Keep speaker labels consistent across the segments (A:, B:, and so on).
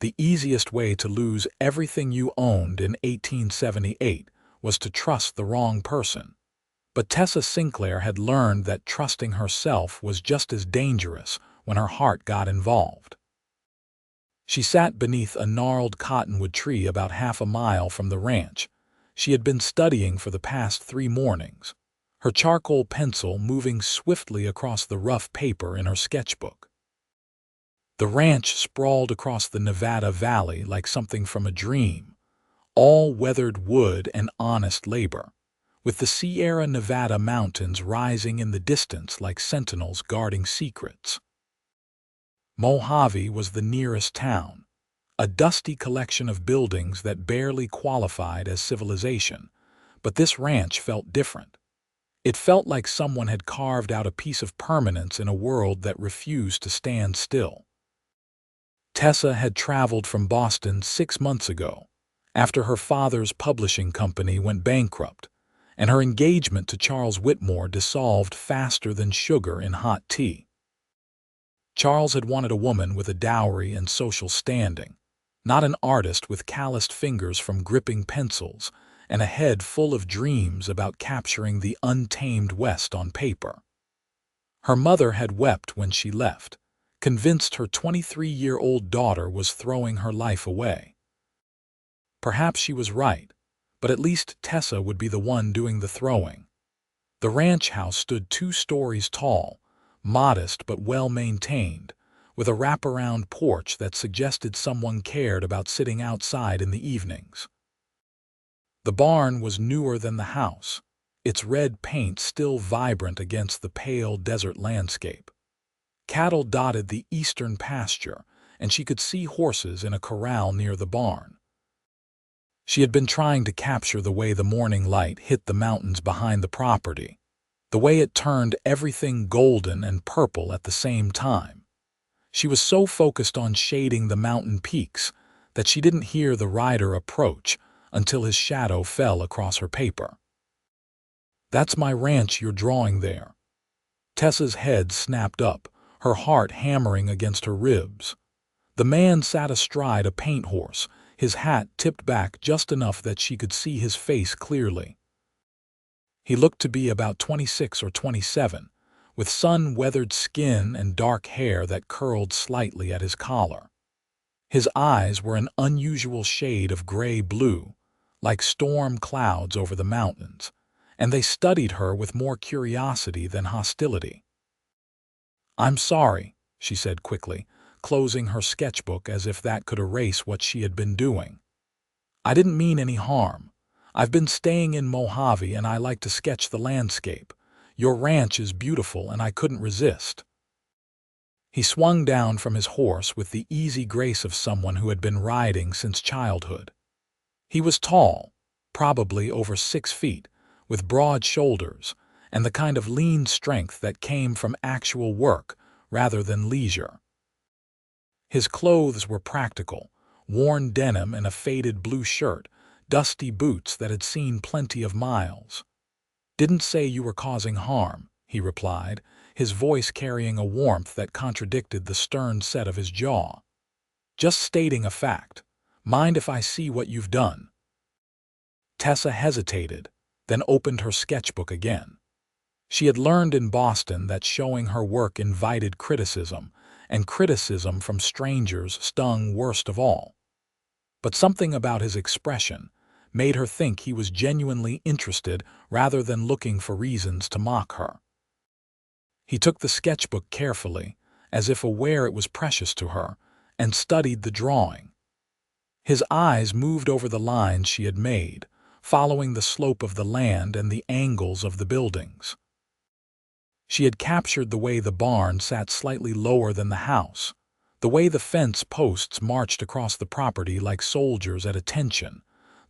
A: The easiest way to lose everything you owned in 1878 was to trust the wrong person. But Tessa Sinclair had learned that trusting herself was just as dangerous when her heart got involved. She sat beneath a gnarled cottonwood tree about half a mile from the ranch. She had been studying for the past 3 mornings, her charcoal pencil moving swiftly across the rough paper in her sketchbook. The ranch sprawled across the Nevada Valley like something from a dream, all weathered wood and honest labor, with the Sierra Nevada mountains rising in the distance like sentinels guarding secrets. Mojave was the nearest town, a dusty collection of buildings that barely qualified as civilization, but this ranch felt different. It felt like someone had carved out a piece of permanence in a world that refused to stand still. Tessa had traveled from Boston 6 months ago, after her father's publishing company went bankrupt, and her engagement to Charles Whitmore dissolved faster than sugar in hot tea. Charles had wanted a woman with a dowry and social standing, not an artist with calloused fingers from gripping pencils and a head full of dreams about capturing the untamed West on paper. Her mother had wept when she left, convinced her 23-year-old daughter was throwing her life away. Perhaps she was right, but at least Tessa would be the one doing the throwing. The ranch house stood 2 stories tall, modest but well-maintained, with a wraparound porch that suggested someone cared about sitting outside in the evenings. The barn was newer than the house, its red paint still vibrant against the pale desert landscape. Cattle dotted the eastern pasture, and she could see horses in a corral near the barn. She had been trying to capture the way the morning light hit the mountains behind the property, the way it turned everything golden and purple at the same time. She was so focused on shading the mountain peaks that she didn't hear the rider approach until his shadow fell across her paper. "That's my ranch you're drawing there." Tessa's head snapped up, her heart hammering against her ribs. The man sat astride a paint horse, his hat tipped back just enough that she could see his face clearly. He looked to be about 26 or 27, with sun-weathered skin and dark hair that curled slightly at his collar. His eyes were an unusual shade of gray-blue, like storm clouds over the mountains, and they studied her with more curiosity than hostility. "I'm sorry," she said quickly, closing her sketchbook as if that could erase what she had been doing. "I didn't mean any harm. I've been staying in Mojave and I like to sketch the landscape. Your ranch is beautiful and I couldn't resist." He swung down from his horse with the easy grace of someone who had been riding since childhood. He was tall, probably over 6 feet, with broad shoulders, and the kind of lean strength that came from actual work rather than leisure. His clothes were practical, worn denim and a faded blue shirt, dusty boots that had seen plenty of miles. "Didn't say you were causing harm," he replied, his voice carrying a warmth that contradicted the stern set of his jaw. "Just stating a fact. Mind if I see what you've done?" Tessa hesitated, then opened her sketchbook again. She had learned in Boston that showing her work invited criticism, and criticism from strangers stung worst of all. But something about his expression made her think he was genuinely interested rather than looking for reasons to mock her. He took the sketchbook carefully, as if aware it was precious to her, and studied the drawing. His eyes moved over the lines she had made, following the slope of the land and the angles of the buildings. She had captured the way the barn sat slightly lower than the house, the way the fence posts marched across the property like soldiers at attention,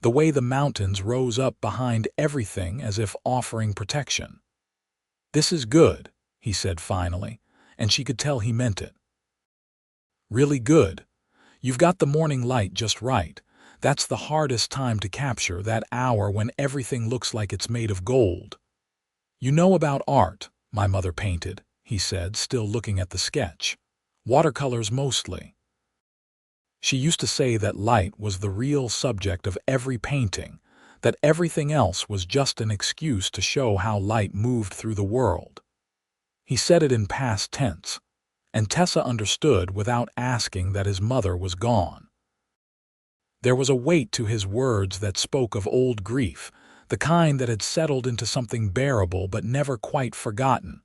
A: the way the mountains rose up behind everything as if offering protection. "This is good," he said finally, and she could tell he meant it. "Really good. You've got the morning light just right. That's the hardest time to capture, that hour when everything looks like it's made of gold." "You know about art. My mother painted," he said, still looking at the sketch. "Watercolors mostly." She used to say that light was the real subject of every painting, that everything else was just an excuse to show how light moved through the world. He said it in past tense, and Tessa understood without asking that his mother was gone. There was a weight to his words that spoke of old grief, the kind that had settled into something bearable but never quite forgotten.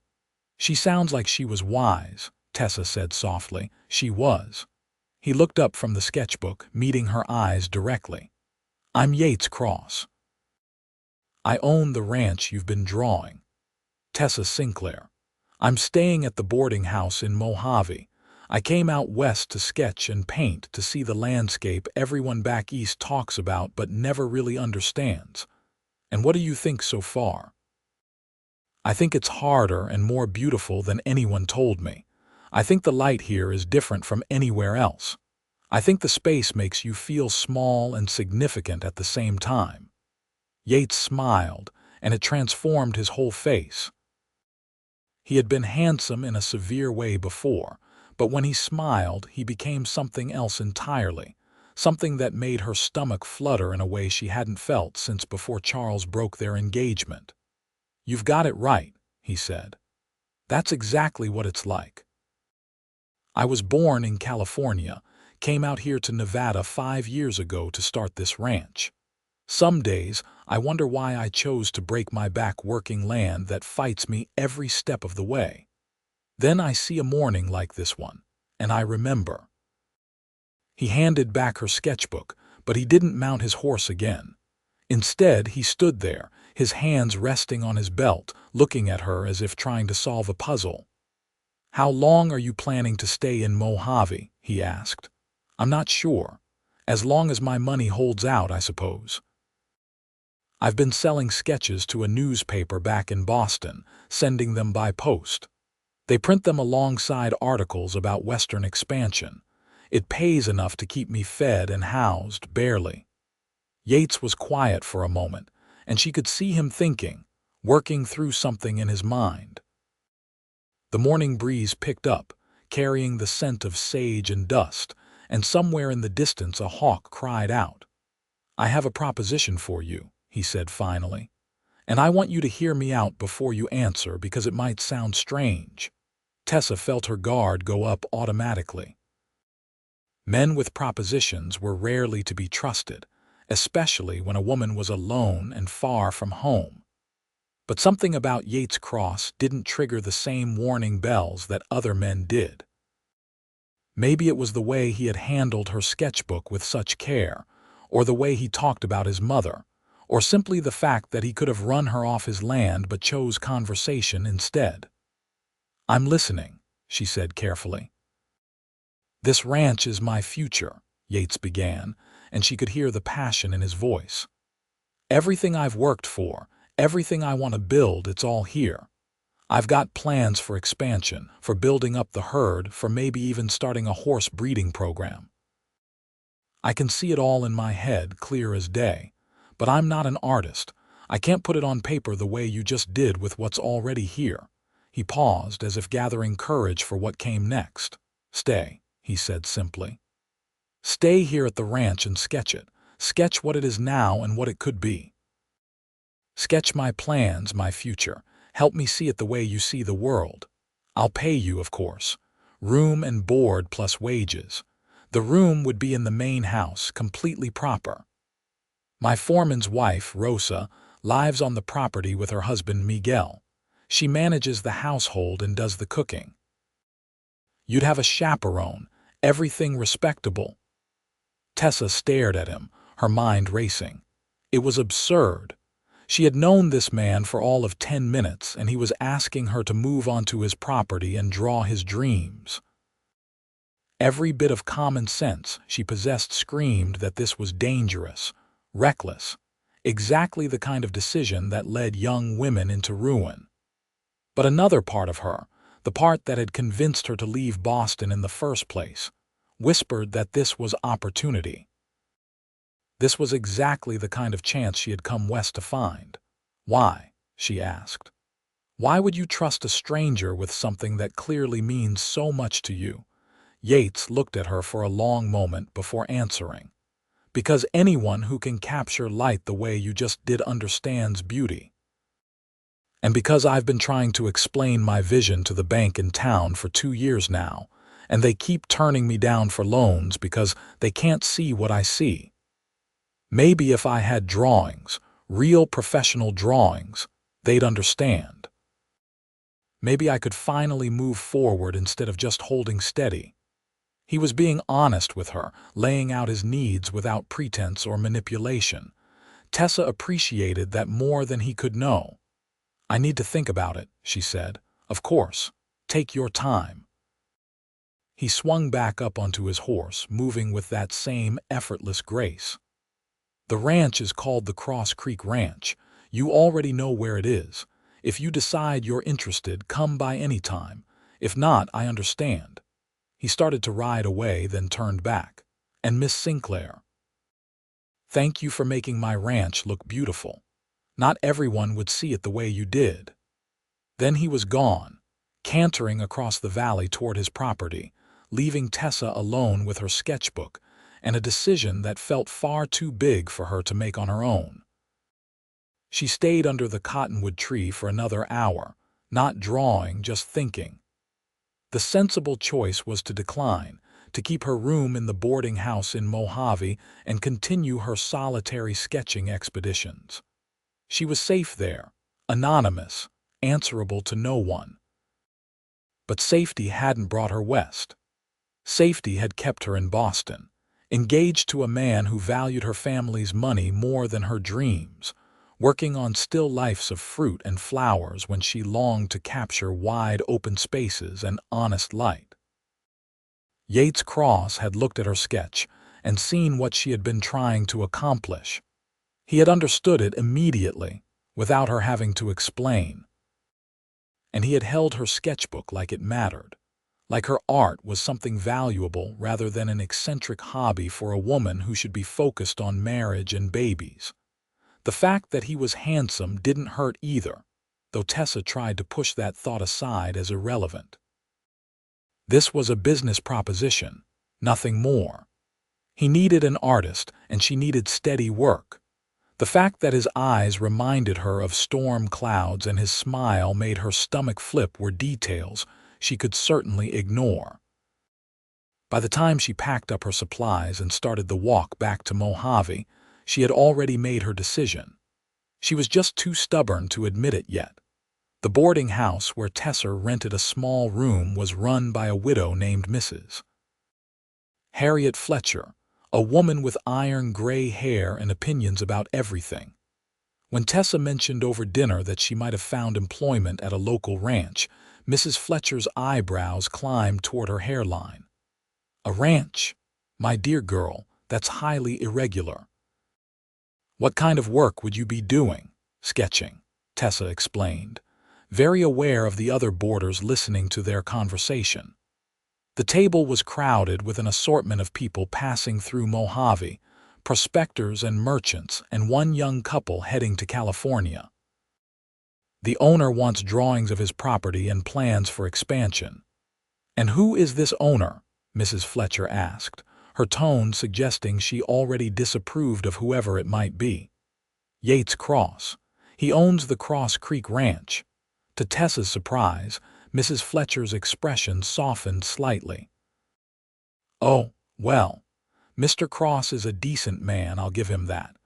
A: "She sounds like she was wise," Tessa said softly. "She was." He looked up from the sketchbook, meeting her eyes directly. "I'm Yates Cross. I own the ranch you've been drawing. Tessa Sinclair. I'm staying at the boarding house in Mojave. I came out west to sketch and paint, to see the landscape everyone back east talks about but never really understands. And what do you think so far?" "I think it's harder and more beautiful than anyone told me. I think the light here is different from anywhere else. I think the space makes you feel small and significant at the same time." Yates smiled, and it transformed his whole face. He had been handsome in a severe way before, but when he smiled, he became something else entirely, something that made her stomach flutter in a way she hadn't felt since before Charles broke their engagement. "You've got it right," he said. "That's exactly what it's like. I was born in California, came out here to Nevada 5 years ago to start this ranch. Some days, I wonder why I chose to break my back working land that fights me every step of the way. Then I see a morning like this one, and I remember." He handed back her sketchbook, but he didn't mount his horse again. Instead, he stood there, his hands resting on his belt, looking at her as if trying to solve a puzzle. "How long are you planning to stay in Mojave?" he asked. "I'm not sure. As long as my money holds out, I suppose. I've been selling sketches to a newspaper back in Boston, sending them by post. They print them alongside articles about Western expansion. It pays enough to keep me fed and housed, barely." Yates was quiet for a moment, and she could see him thinking, working through something in his mind. The morning breeze picked up, carrying the scent of sage and dust, and somewhere in the distance a hawk cried out. "I have a proposition for you," he said finally, "and I want you to hear me out before you answer because it might sound strange." Tessa felt her guard go up automatically. Men with propositions were rarely to be trusted, especially when a woman was alone and far from home. But something about Yates Cross didn't trigger the same warning bells that other men did. Maybe it was the way he had handled her sketchbook with such care, or the way he talked about his mother, or simply the fact that he could have run her off his land but chose conversation instead. "I'm listening," she said carefully. "This ranch is my future," Yates began, and she could hear the passion in his voice. "Everything I've worked for, everything I want to build, it's all here. I've got plans for expansion, for building up the herd, for maybe even starting a horse breeding program. I can see it all in my head, clear as day. But I'm not an artist. I can't put it on paper the way you just did with what's already here." He paused, as if gathering courage for what came next. "Stay," he said simply. "Stay here at the ranch and sketch it. Sketch what it is now and what it could be. Sketch my plans, my future. Help me see it the way you see the world. I'll pay you, of course. Room and board plus wages. The room would be in the main house, completely proper. My foreman's wife, Rosa, lives on the property with her husband, Miguel. She manages the household and does the cooking. You'd have a chaperone, everything respectable." Tessa stared at him, her mind racing. It was absurd. She had known this man for all of 10 minutes, and he was asking her to move onto his property and draw his dreams. Every bit of common sense she possessed screamed that this was dangerous, reckless, exactly the kind of decision that led young women into ruin. But another part of her, the part that had convinced her to leave Boston in the first place, whispered that this was opportunity. This was exactly the kind of chance she had come west to find. "Why?" she asked. "Why would you trust a stranger with something that clearly means so much to you?" Yates looked at her for a long moment before answering. Because anyone who can capture light the way you just did understands beauty. And because I've been trying to explain my vision to the bank in town for 2 years now, and they keep turning me down for loans because they can't see what I see. Maybe if I had drawings, real professional drawings, they'd understand. Maybe I could finally move forward instead of just holding steady. He was being honest with her, laying out his needs without pretense or manipulation. Tessa appreciated that more than he could know. "I need to think about it," she said. "Of course. Take your time." He swung back up onto his horse, moving with that same effortless grace. "The ranch is called the Cross Creek Ranch. You already know where it is. If you decide you're interested, come by any time. If not, I understand." He started to ride away, then turned back. "And Miss Sinclair, thank you for making my ranch look beautiful. Not everyone would see it the way you did." Then he was gone, cantering across the valley toward his property, leaving Tessa alone with her sketchbook and a decision that felt far too big for her to make on her own. She stayed under the cottonwood tree for another hour, not drawing, just thinking. The sensible choice was to decline, to keep her room in the boarding house in Mojave and continue her solitary sketching expeditions. She was safe there, anonymous, answerable to no one. But safety hadn't brought her west. Safety had kept her in Boston, engaged to a man who valued her family's money more than her dreams, working on still lifes of fruit and flowers when she longed to capture wide open spaces and honest light. Yates Cross had looked at her sketch and seen what she had been trying to accomplish. He had understood it immediately, without her having to explain. And he had held her sketchbook like it mattered, like her art was something valuable rather than an eccentric hobby for a woman who should be focused on marriage and babies. The fact that he was handsome didn't hurt either, though Tessa tried to push that thought aside as irrelevant. This was a business proposition, nothing more. He needed an artist, and she needed steady work. The fact that his eyes reminded her of storm clouds and his smile made her stomach flip were details she could certainly ignore. By the time she packed up her supplies and started the walk back to Mojave, she had already made her decision. She was just too stubborn to admit it yet. The boarding house where Tessa rented a small room was run by a widow named Mrs. Harriet Fletcher, a woman with iron gray hair and opinions about everything. When Tessa mentioned over dinner that she might have found employment at a local ranch, Mrs. Fletcher's eyebrows climbed toward her hairline. "A ranch? My dear girl, that's highly irregular." "What kind of work would you be doing?" "Sketching," Tessa explained, very aware of the other boarders listening to their conversation. The table was crowded with an assortment of people passing through Mojave, prospectors and merchants, and one young couple heading to California. "The owner wants drawings of his property and plans for expansion." "And who is this owner?" Mrs. Fletcher asked, her tone suggesting she already disapproved of whoever it might be. "Yates Cross. He owns the Cross Creek Ranch." To Tessa's surprise, Mrs. Fletcher's expression softened slightly. "Oh, well, Mr. Cross is a decent man, I'll give him that.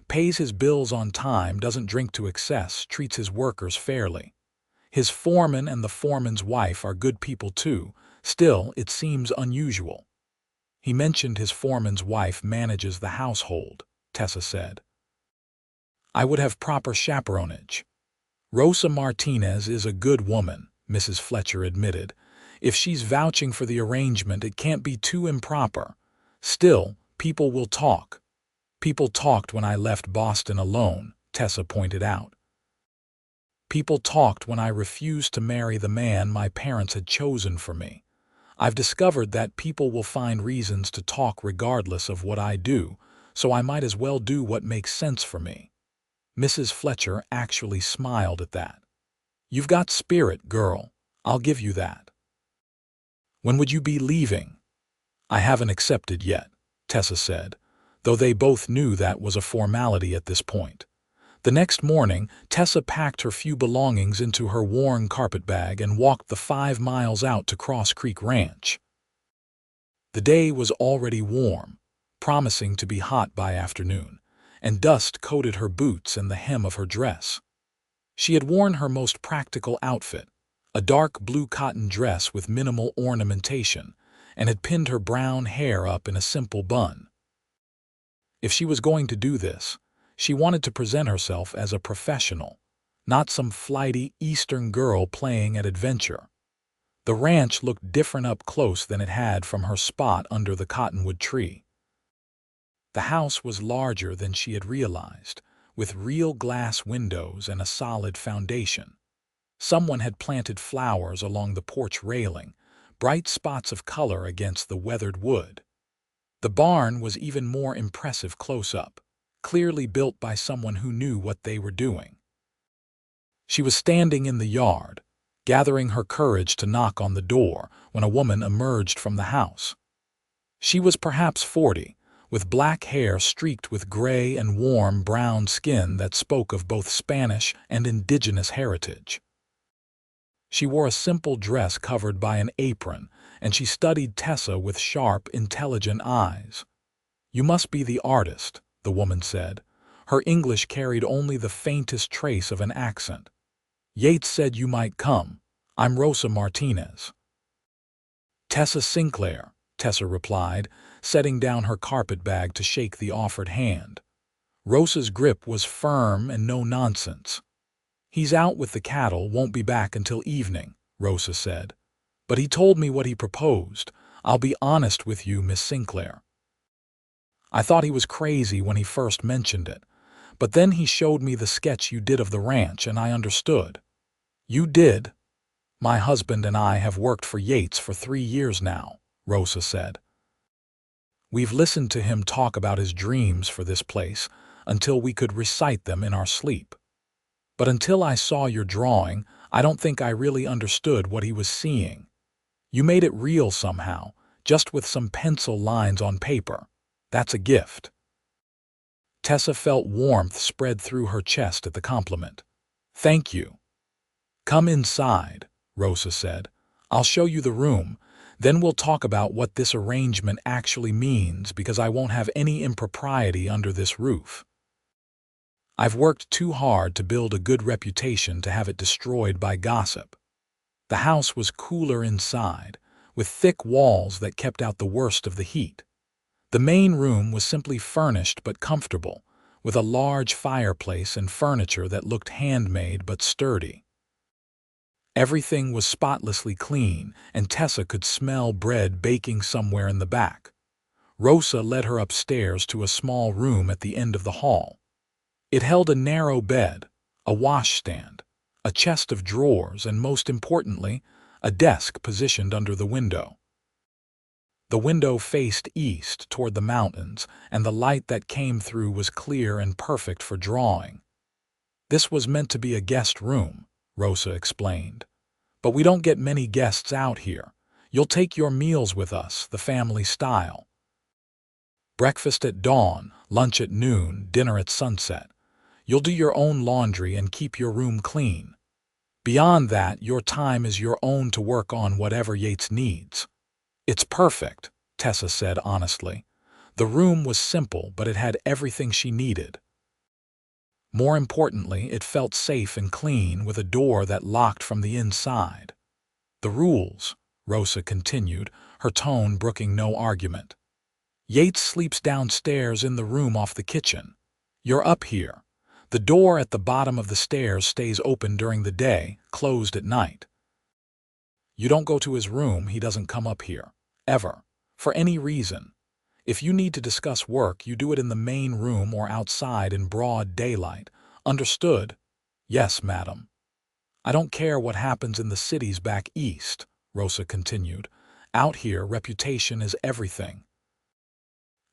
A: Pays his bills on time, doesn't drink to excess, treats his workers fairly. His foreman and the foreman's wife are good people too. Still, it seems unusual." "He mentioned his foreman's wife manages the household," Tessa said. "I would have proper chaperonage." "Rosa Martinez is a good woman," Mrs. Fletcher admitted. "If she's vouching for the arrangement, it can't be too improper. Still, people will talk." "People talked when I left Boston alone," Tessa pointed out. "People talked when I refused to marry the man my parents had chosen for me. I've discovered that people will find reasons to talk regardless of what I do, so I might as well do what makes sense for me." Mrs. Fletcher actually smiled at that. "You've got spirit, girl. I'll give you that." "When would you be leaving?" I haven't accepted yet, Tessa said, though they both knew that was a formality at this point. The next morning, Tessa packed her few belongings into her worn carpetbag and walked the 5 miles out to Cross Creek Ranch. The day was already warm, promising to be hot by afternoon, and dust coated her boots and the hem of her dress. She had worn her most practical outfit, a dark blue cotton dress with minimal ornamentation, and had pinned her brown hair up in a simple bun. If she was going to do this, she wanted to present herself as a professional, not some flighty Eastern girl playing at adventure. The ranch looked different up close than it had from her spot under the cottonwood tree. The house was larger than she had realized, with real glass windows and a solid foundation. Someone had planted flowers along the porch railing, bright spots of color against the weathered wood. The barn was even more impressive close up, clearly built by someone who knew what they were doing. She was standing in the yard, gathering her courage to knock on the door when a woman emerged from the house. She was perhaps 40, with black hair streaked with gray and warm brown skin that spoke of both Spanish and indigenous heritage. She wore a simple dress covered by an apron, and she studied Tessa with sharp, intelligent eyes. "You must be the artist," the woman said. Her English carried only the faintest trace of an accent. "Yates said you might come. I'm Rosa Martinez." "Tessa Sinclair," Tessa replied, setting down her carpetbag to shake the offered hand. Rosa's grip was firm and no nonsense. "He's out with the cattle, won't be back until evening," Rosa said. "But he told me what he proposed. I'll be honest with you, Miss Sinclair. I thought he was crazy when he first mentioned it, but then he showed me the sketch you did of the ranch and I understood." "You did? My husband and I have worked for Yates for 3 years now," Rosa said. "We've listened to him talk about his dreams for this place until we could recite them in our sleep. But until I saw your drawing, I don't think I really understood what he was seeing. You made it real somehow, just with some pencil lines on paper. That's a gift." Tessa felt warmth spread through her chest at the compliment. "Thank you." "Come inside," Rosa said. "I'll show you the room. Then we'll talk about what this arrangement actually means, because I won't have any impropriety under this roof. I've worked too hard to build a good reputation to have it destroyed by gossip." The house was cooler inside, with thick walls that kept out the worst of the heat. The main room was simply furnished but comfortable, with a large fireplace and furniture that looked handmade but sturdy. Everything was spotlessly clean, and Tessa could smell bread baking somewhere in the back. Rosa led her upstairs to a small room at the end of the hall. It held a narrow bed, a washstand, a chest of drawers, and most importantly, a desk positioned under the window. The window faced east toward the mountains, and the light that came through was clear and perfect for drawing. "This was meant to be a guest room," Rosa explained. "But we don't get many guests out here. You'll take your meals with us, the family style. Breakfast at dawn, lunch at noon, dinner at sunset. You'll do your own laundry and keep your room clean. Beyond that, your time is your own to work on whatever Yates needs." "It's perfect," Tessa said honestly. The room was simple, but it had everything she needed. More importantly, it felt safe and clean, with a door that locked from the inside. "The rules," Rosa continued, her tone brooking no argument. "Yates sleeps downstairs in the room off the kitchen. You're up here. The door at the bottom of the stairs stays open during the day, closed at night. You don't go to his room, he doesn't come up here. Ever. For any reason. If you need to discuss work, you do it in the main room or outside in broad daylight. Understood?" "Yes, madam." "I don't care what happens in the cities back east," Rosa continued. "Out here, reputation is everything.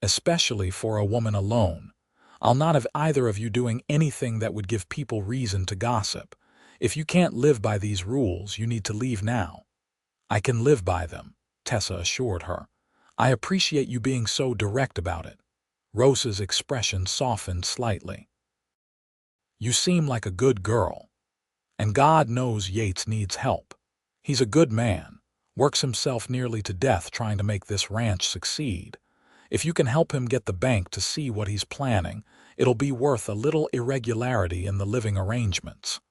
A: Especially for a woman alone. I'll not have either of you doing anything that would give people reason to gossip. If you can't live by these rules, you need to leave now." "I can live by them," Tessa assured her. I appreciate you being so direct about it. Rosa's expression softened slightly. You seem like a good girl. And God knows Yates needs help. He's a good man, works himself nearly to death trying to make this ranch succeed. If you can help him get the bank to see what he's planning, it'll be worth a little irregularity in the living arrangements.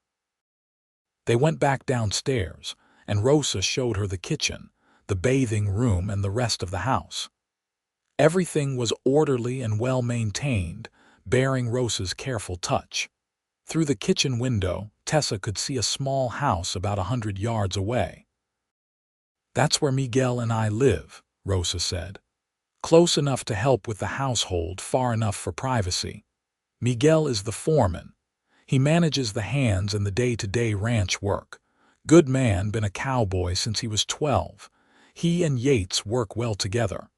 A: They went back downstairs, and Rosa showed her the kitchen, the bathing room, and the rest of the house. Everything was orderly and well-maintained, bearing Rosa's careful touch. Through the kitchen window, Tessa could see a small house about 100 yards away. That's where Miguel and I live, Rosa said. Close enough to help with the household, far enough for privacy. Miguel is the foreman. He manages the hands and the day-to-day ranch work. Good man, been a cowboy since he was 12. He and Yates work well together.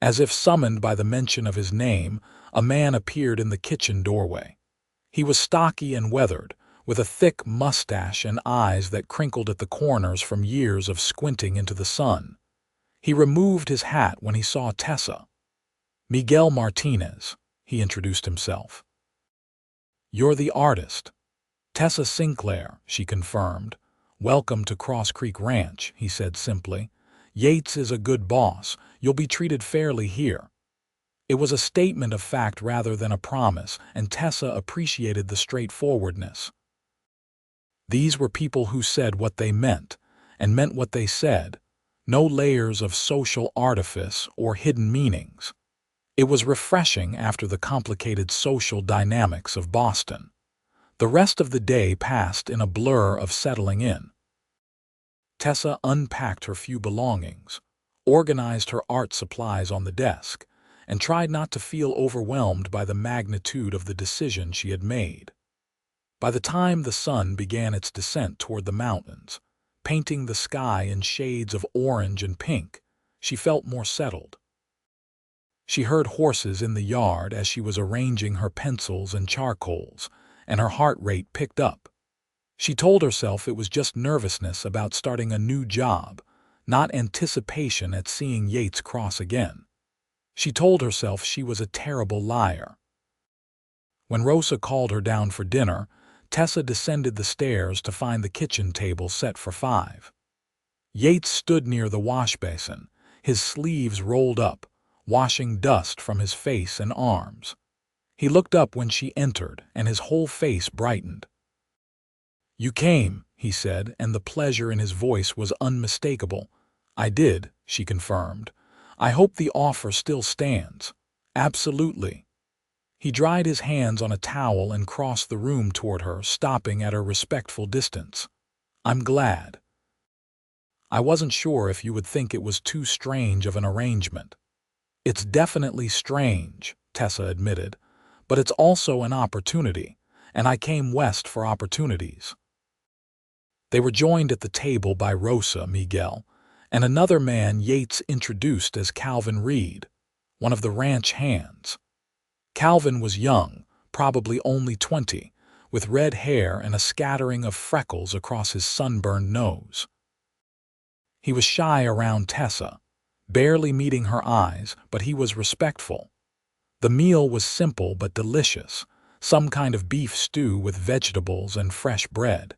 A: As if summoned by the mention of his name, a man appeared in the kitchen doorway. He was stocky and weathered, with a thick mustache and eyes that crinkled at the corners from years of squinting into the sun. He removed his hat when he saw Tessa. Miguel Martinez, he introduced himself. You're the artist. Tessa Sinclair, she confirmed. Welcome to Cross Creek Ranch, he said simply. Yates is a good boss. You'll be treated fairly here. It was a statement of fact rather than a promise, and Tessa appreciated the straightforwardness. These were people who said what they meant, and meant what they said. No layers of social artifice or hidden meanings. It was refreshing after the complicated social dynamics of Boston. The rest of the day passed in a blur of settling in. Tessa unpacked her few belongings, organized her art supplies on the desk, and tried not to feel overwhelmed by the magnitude of the decision she had made. By the time the sun began its descent toward the mountains, painting the sky in shades of orange and pink, she felt more settled. She heard horses in the yard as she was arranging her pencils and charcoals, and her heart rate picked up. She told herself it was just nervousness about starting a new job, not anticipation at seeing Yates Cross again. She told herself she was a terrible liar. When Rosa called her down for dinner, Tessa descended the stairs to find the kitchen table set for 5. Yates stood near the wash basin, his sleeves rolled up, washing dust from his face and arms. He looked up when she entered, and his whole face brightened. "You came," he said, and the pleasure in his voice was unmistakable. "I did," she confirmed. "I hope the offer still stands." "Absolutely." He dried his hands on a towel and crossed the room toward her, stopping at a respectful distance. "I'm glad. I wasn't sure if you would think it was too strange of an arrangement." "It's definitely strange," Tessa admitted, "but it's also an opportunity, and I came west for opportunities." They were joined at the table by Rosa, Miguel, and another man Yates introduced as Calvin Reed, one of the ranch hands. Calvin was young, probably only 20, with red hair and a scattering of freckles across his sunburned nose. He was shy around Tessa, barely meeting her eyes, but he was respectful. The meal was simple but delicious, some kind of beef stew with vegetables and fresh bread.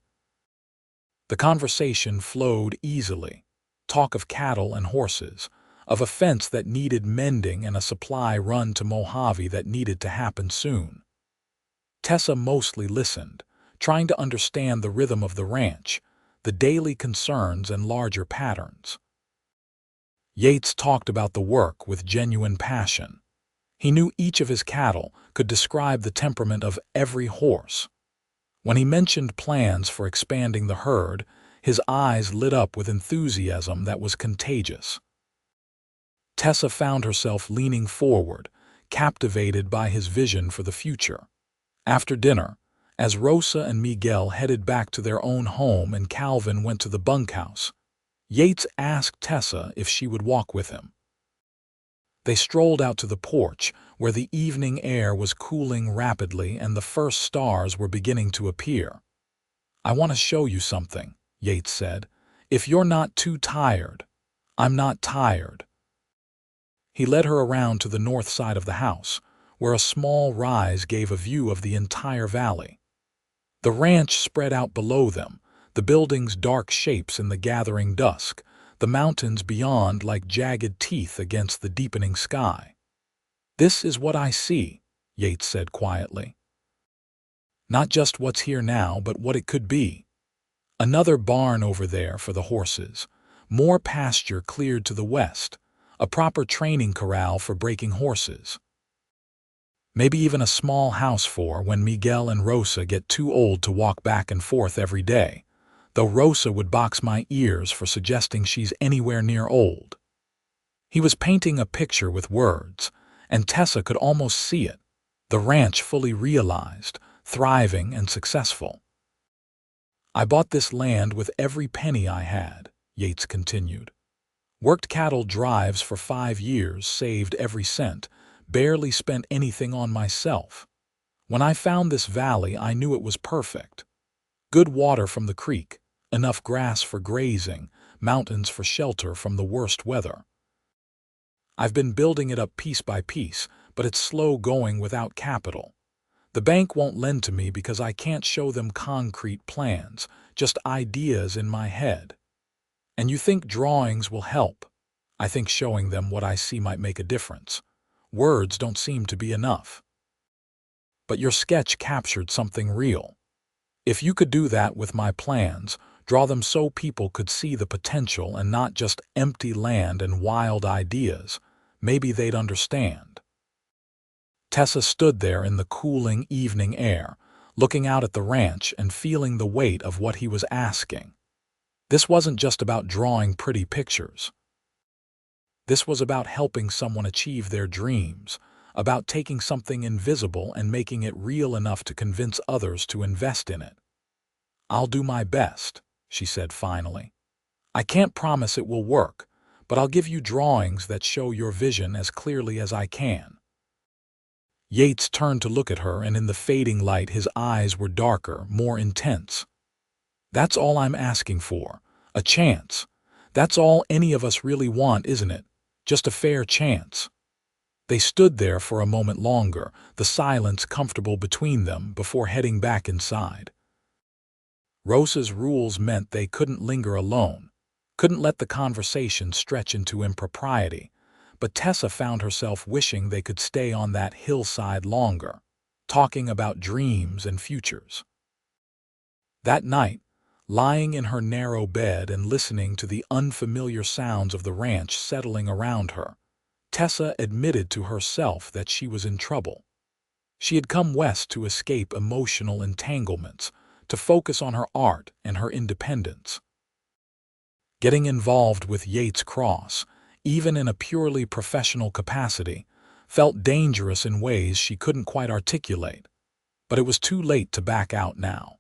A: The conversation flowed easily. Talk of cattle and horses, of a fence that needed mending and a supply run to Mojave that needed to happen soon. Tessa mostly listened, trying to understand the rhythm of the ranch, the daily concerns and larger patterns. Yates talked about the work with genuine passion. He knew each of his cattle, could describe the temperament of every horse. When he mentioned plans for expanding the herd, his eyes lit up with enthusiasm that was contagious. Tessa found herself leaning forward, captivated by his vision for the future. After dinner, as Rosa and Miguel headed back to their own home and Calvin went to the bunkhouse, Yates asked Tessa if she would walk with him. They strolled out to the porch, where the evening air was cooling rapidly and the first stars were beginning to appear. "I want to show you something," Yates said. "If you're not too tired." "I'm not tired." He led her around to the north side of the house, where a small rise gave a view of the entire valley. The ranch spread out below them, the buildings dark shapes in the gathering dusk, the mountains beyond like jagged teeth against the deepening sky. "This is what I see," Yates said quietly. "Not just what's here now, but what it could be. Another barn over there for the horses, more pasture cleared to the west, a proper training corral for breaking horses. Maybe even a small house for when Miguel and Rosa get too old to walk back and forth every day, though Rosa would box my ears for suggesting she's anywhere near old." He was painting a picture with words, and Tessa could almost see it, the ranch fully realized, thriving and successful. "I bought this land with every penny I had," Yates continued. "Worked cattle drives for 5 years, saved every cent, barely spent anything on myself. When I found this valley, I knew it was perfect. Good water from the creek, enough grass for grazing, mountains for shelter from the worst weather. I've been building it up piece by piece, but it's slow going without capital. The bank won't lend to me because I can't show them concrete plans, just ideas in my head. And you think drawings will help? I think showing them what I see might make a difference. Words don't seem to be enough. But your sketch captured something real. If you could do that with my plans, draw them so people could see the potential and not just empty land and wild ideas, maybe they'd understand." Tessa stood there in the cooling evening air, looking out at the ranch and feeling the weight of what he was asking. This wasn't just about drawing pretty pictures. This was about helping someone achieve their dreams, about taking something invisible and making it real enough to convince others to invest in it. "I'll do my best," she said finally. "I can't promise it will work, but I'll give you drawings that show your vision as clearly as I can." Yates turned to look at her, and in the fading light his eyes were darker, more intense. "That's all I'm asking for. A chance. That's all any of us really want, isn't it? Just a fair chance." They stood there for a moment longer, the silence comfortable between them, before heading back inside. Rosa's rules meant they couldn't linger alone, couldn't let the conversation stretch into impropriety, but Tessa found herself wishing they could stay on that hillside longer, talking about dreams and futures. That night, lying in her narrow bed and listening to the unfamiliar sounds of the ranch settling around her, Tessa admitted to herself that she was in trouble. She had come west to escape emotional entanglements, to focus on her art and her independence. Getting involved with Yates Cross, even in a purely professional capacity, felt dangerous in ways she couldn't quite articulate. But it was too late to back out now.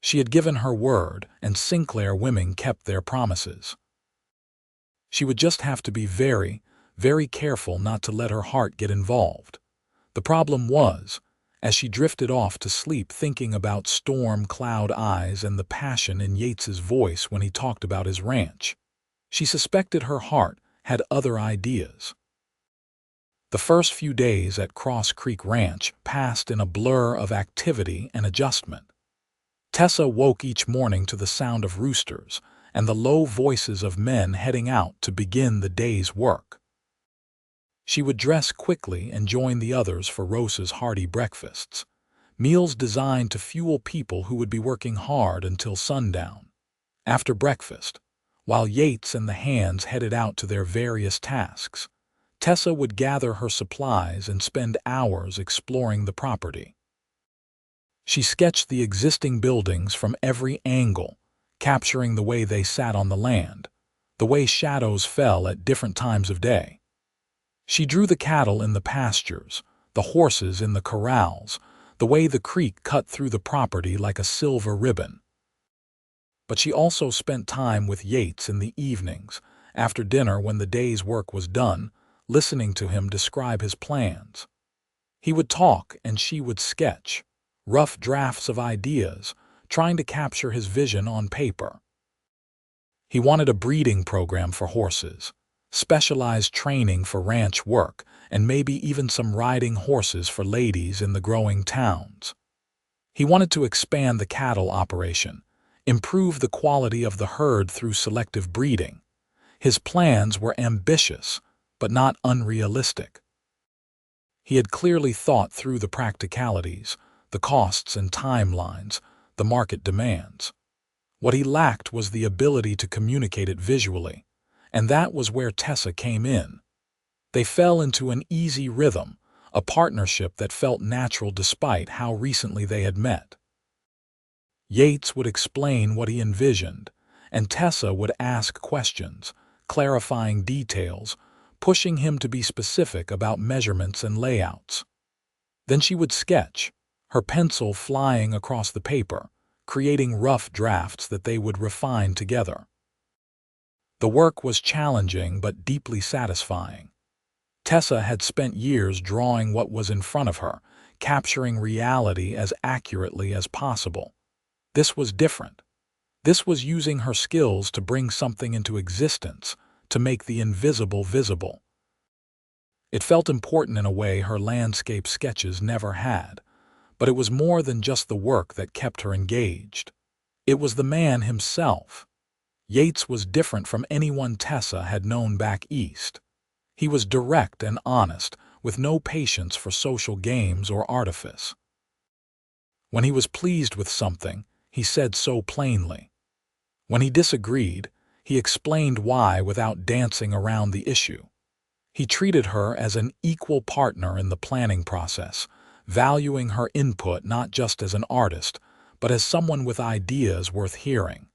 A: She had given her word, and Sinclair women kept their promises. She would just have to be very, very careful not to let her heart get involved. The problem was, as she drifted off to sleep thinking about storm cloud eyes and the passion in Yates's voice when he talked about his ranch, she suspected her heart had other ideas. The first few days at Cross Creek Ranch passed in a blur of activity and adjustment. Tessa woke each morning to the sound of roosters and the low voices of men heading out to begin the day's work. She would dress quickly and join the others for Rosa's hearty breakfasts, meals designed to fuel people who would be working hard until sundown. After breakfast, while Yates and the hands headed out to their various tasks, Tessa would gather her supplies and spend hours exploring the property. She sketched the existing buildings from every angle, capturing the way they sat on the land, the way shadows fell at different times of day. She drew the cattle in the pastures, the horses in the corrals, the way the creek cut through the property like a silver ribbon. But she also spent time with Yates in the evenings, after dinner when the day's work was done, listening to him describe his plans. He would talk and she would sketch, rough drafts of ideas, trying to capture his vision on paper. He wanted a breeding program for horses, specialized training for ranch work, and maybe even some riding horses for ladies in the growing towns. He wanted to expand the cattle operation, improve the quality of the herd through selective breeding. His plans were ambitious, but not unrealistic. He had clearly thought through the practicalities, the costs and timelines, the market demands. What he lacked was the ability to communicate it visually, and that was where Tessa came in. They fell into an easy rhythm, a partnership that felt natural despite how recently they had met. Yates would explain what he envisioned, and Tessa would ask questions, clarifying details, pushing him to be specific about measurements and layouts. Then she would sketch, her pencil flying across the paper, creating rough drafts that they would refine together. The work was challenging but deeply satisfying. Tessa had spent years drawing what was in front of her, capturing reality as accurately as possible. This was different. This was using her skills to bring something into existence, to make the invisible visible. It felt important in a way her landscape sketches never had, but it was more than just the work that kept her engaged. It was the man himself. Yates was different from anyone Tessa had known back east. He was direct and honest, with no patience for social games or artifice. When he was pleased with something, he said so plainly. When he disagreed, he explained why without dancing around the issue. He treated her as an equal partner in the planning process, valuing her input not just as an artist, but as someone with ideas worth hearing.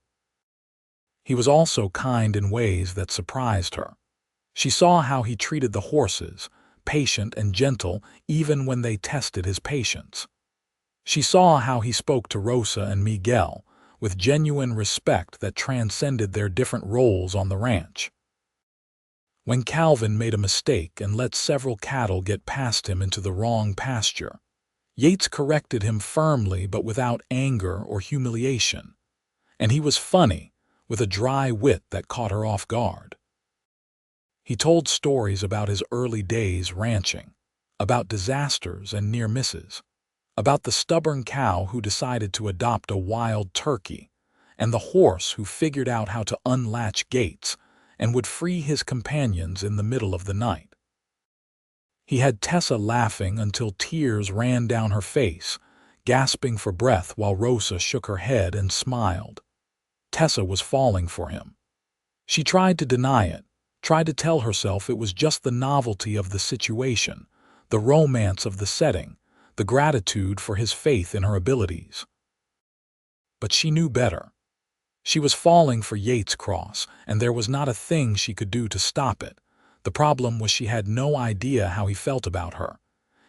A: He was also kind in ways that surprised her. She saw how he treated the horses, patient and gentle even when they tested his patience. She saw how he spoke to Rosa and Miguel, with genuine respect that transcended their different roles on the ranch. When Calvin made a mistake and let several cattle get past him into the wrong pasture, Yates corrected him firmly but without anger or humiliation. And he was funny, with a dry wit that caught her off guard. He told stories about his early days ranching, about disasters and near misses, about the stubborn cow who decided to adopt a wild turkey, and the horse who figured out how to unlatch gates and would free his companions in the middle of the night. He had Tessa laughing until tears ran down her face, gasping for breath while Rosa shook her head and smiled. Tessa was falling for him. She tried to deny it, tried to tell herself it was just the novelty of the situation, the romance of the setting, the gratitude for his faith in her abilities. But she knew better. She was falling for Yates Cross, and there was not a thing she could do to stop it. The problem was she had no idea how he felt about her.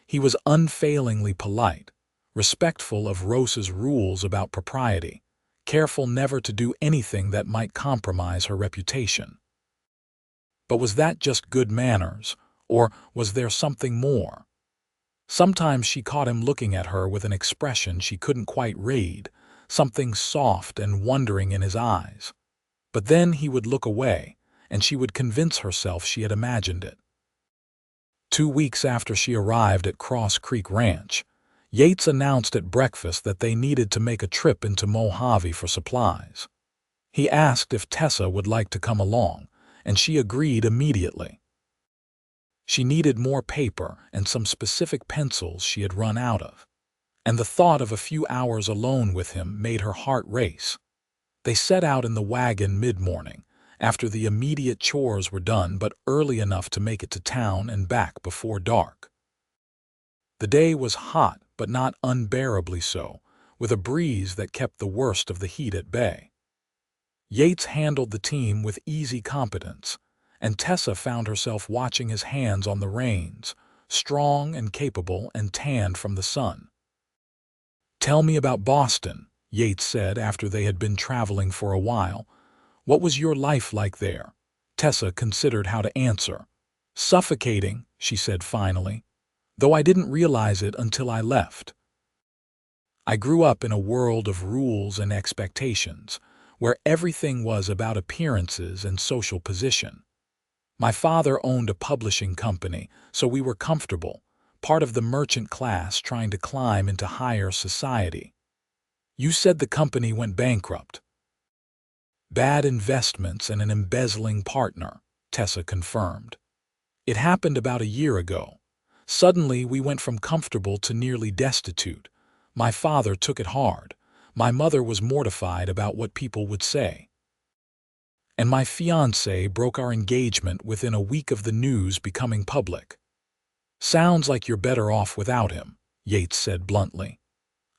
A: He was unfailingly polite, respectful of Rosa's rules about propriety, careful never to do anything that might compromise her reputation. But was that just good manners, or was there something more? Sometimes she caught him looking at her with an expression she couldn't quite read, something soft and wondering in his eyes. But then he would look away, and she would convince herself she had imagined it. 2 weeks after she arrived at Cross Creek Ranch, Yates announced at breakfast that they needed to make a trip into Mojave for supplies. He asked if Tessa would like to come along, and she agreed immediately. She needed more paper and some specific pencils she had run out of, and the thought of a few hours alone with him made her heart race. They set out in the wagon mid-morning, after the immediate chores were done but early enough to make it to town and back before dark. The day was hot but not unbearably so, with a breeze that kept the worst of the heat at bay. Yates handled the team with easy competence, and Tessa found herself watching his hands on the reins, strong and capable and tanned from the sun. "Tell me about Boston," Yates said after they had been traveling for a while. "What was your life like there?" Tessa considered how to answer. "Suffocating," she said finally, "though I didn't realize it until I left. I grew up in a world of rules and expectations, where everything was about appearances and social position. My father owned a publishing company, so we were comfortable, part of the merchant class trying to climb into higher society. You said the company went bankrupt. Bad investments and an embezzling partner, Tessa confirmed. It happened about a year ago. Suddenly, we went from comfortable to nearly destitute. My father took it hard. My mother was mortified about what people would say. And my fiancé broke our engagement within a week of the news becoming public. Sounds like you're better off without him, Yates said bluntly.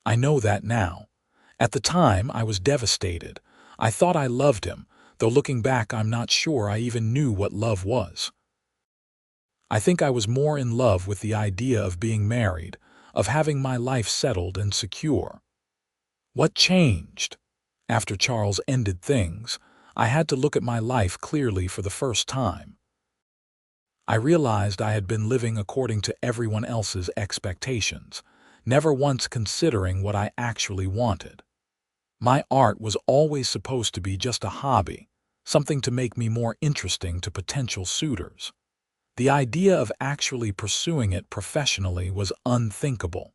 A: I know that now. At the time, I was devastated. I thought I loved him, though looking back, I'm not sure I even knew what love was. I think I was more in love with the idea of being married, of having my life settled and secure. What changed? After Charles ended things, I had to look at my life clearly for the first time. I realized I had been living according to everyone else's expectations, never once considering what I actually wanted. My art was always supposed to be just a hobby, something to make me more interesting to potential suitors. The idea of actually pursuing it professionally was unthinkable.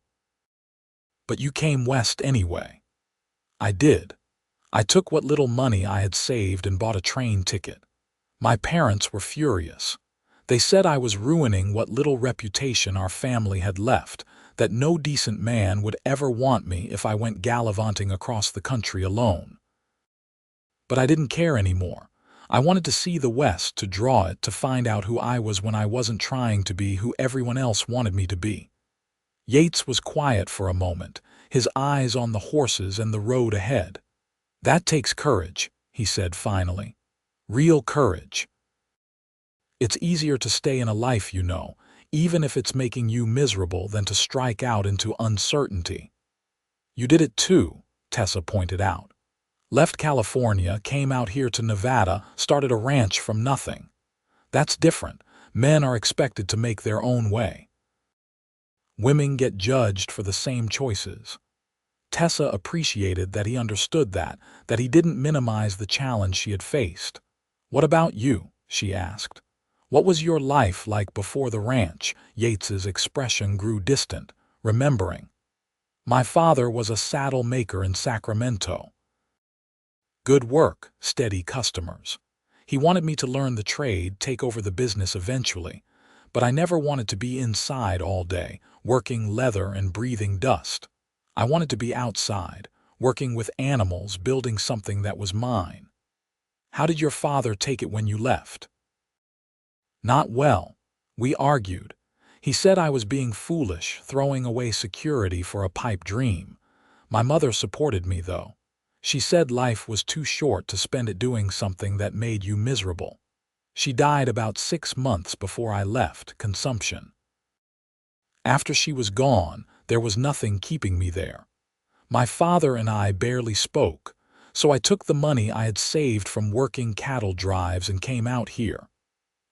A: But you came west anyway. I did. I took what little money I had saved and bought a train ticket. My parents were furious. They said I was ruining what little reputation our family had left, that no decent man would ever want me if I went gallivanting across the country alone. But I didn't care anymore. I wanted to see the West, to draw it, to find out who I was when I wasn't trying to be who everyone else wanted me to be. Yates was quiet for a moment, his eyes on the horses and the road ahead. That takes courage, he said finally. Real courage. It's easier to stay in a life you know, even if it's making you miserable, than to strike out into uncertainty. You did it too, Tessa pointed out. Left California, came out here to Nevada, started a ranch from nothing. That's different. Men are expected to make their own way. Women get judged for the same choices. Tessa appreciated that he understood that he didn't minimize the challenge she had faced. What about you? She asked. What was your life like before the ranch? Yates's expression grew distant, remembering. My father was a saddle maker in Sacramento. Good work, steady customers. He wanted me to learn the trade, take over the business eventually, but I never wanted to be inside all day, working leather and breathing dust. I wanted to be outside, working with animals, building something that was mine. How did your father take it when you left? Not well. We argued. He said I was being foolish, throwing away security for a pipe dream. My mother supported me, though. She said life was too short to spend it doing something that made you miserable. She died about 6 months before I left, consumption. After she was gone, there was nothing keeping me there. My father and I barely spoke, so I took the money I had saved from working cattle drives and came out here.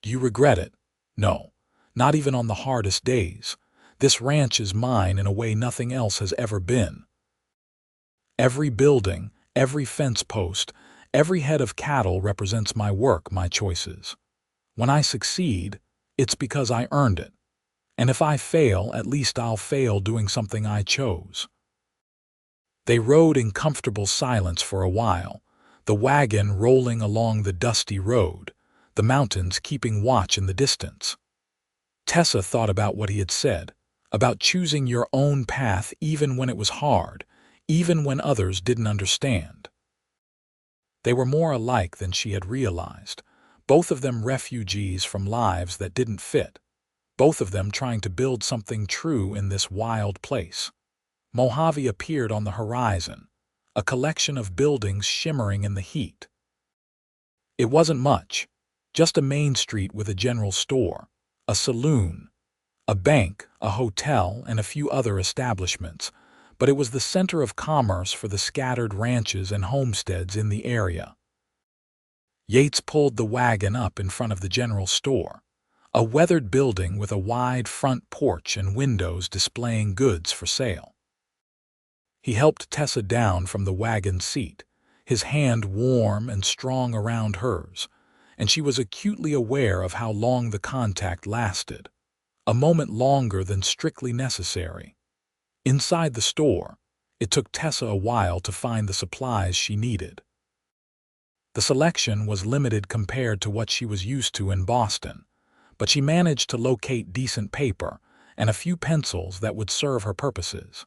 A: Do you regret it? No, not even on the hardest days. This ranch is mine in a way nothing else has ever been. Every building, every fence post, every head of cattle represents my work, my choices. When I succeed, it's because I earned it. And if I fail, at least I'll fail doing something I chose. They rode in comfortable silence for a while, the wagon rolling along the dusty road, the mountains keeping watch in the distance. Tessa thought about what he had said, about choosing your own path even when it was hard, even when others didn't understand. They were more alike than she had realized, both of them refugees from lives that didn't fit, both of them trying to build something true in this wild place. Mojave appeared on the horizon, a collection of buildings shimmering in the heat. It wasn't much, just a main street with a general store, a saloon, a bank, a hotel, and a few other establishments, but it was the center of commerce for the scattered ranches and homesteads in the area. Yates pulled the wagon up in front of the general store, a weathered building with a wide front porch and windows displaying goods for sale. He helped Tessa down from the wagon seat, his hand warm and strong around hers, and she was acutely aware of how long the contact lasted, a moment longer than strictly necessary. Inside the store, it took Tessa a while to find the supplies she needed. The selection was limited compared to what she was used to in Boston, but she managed to locate decent paper and a few pencils that would serve her purposes.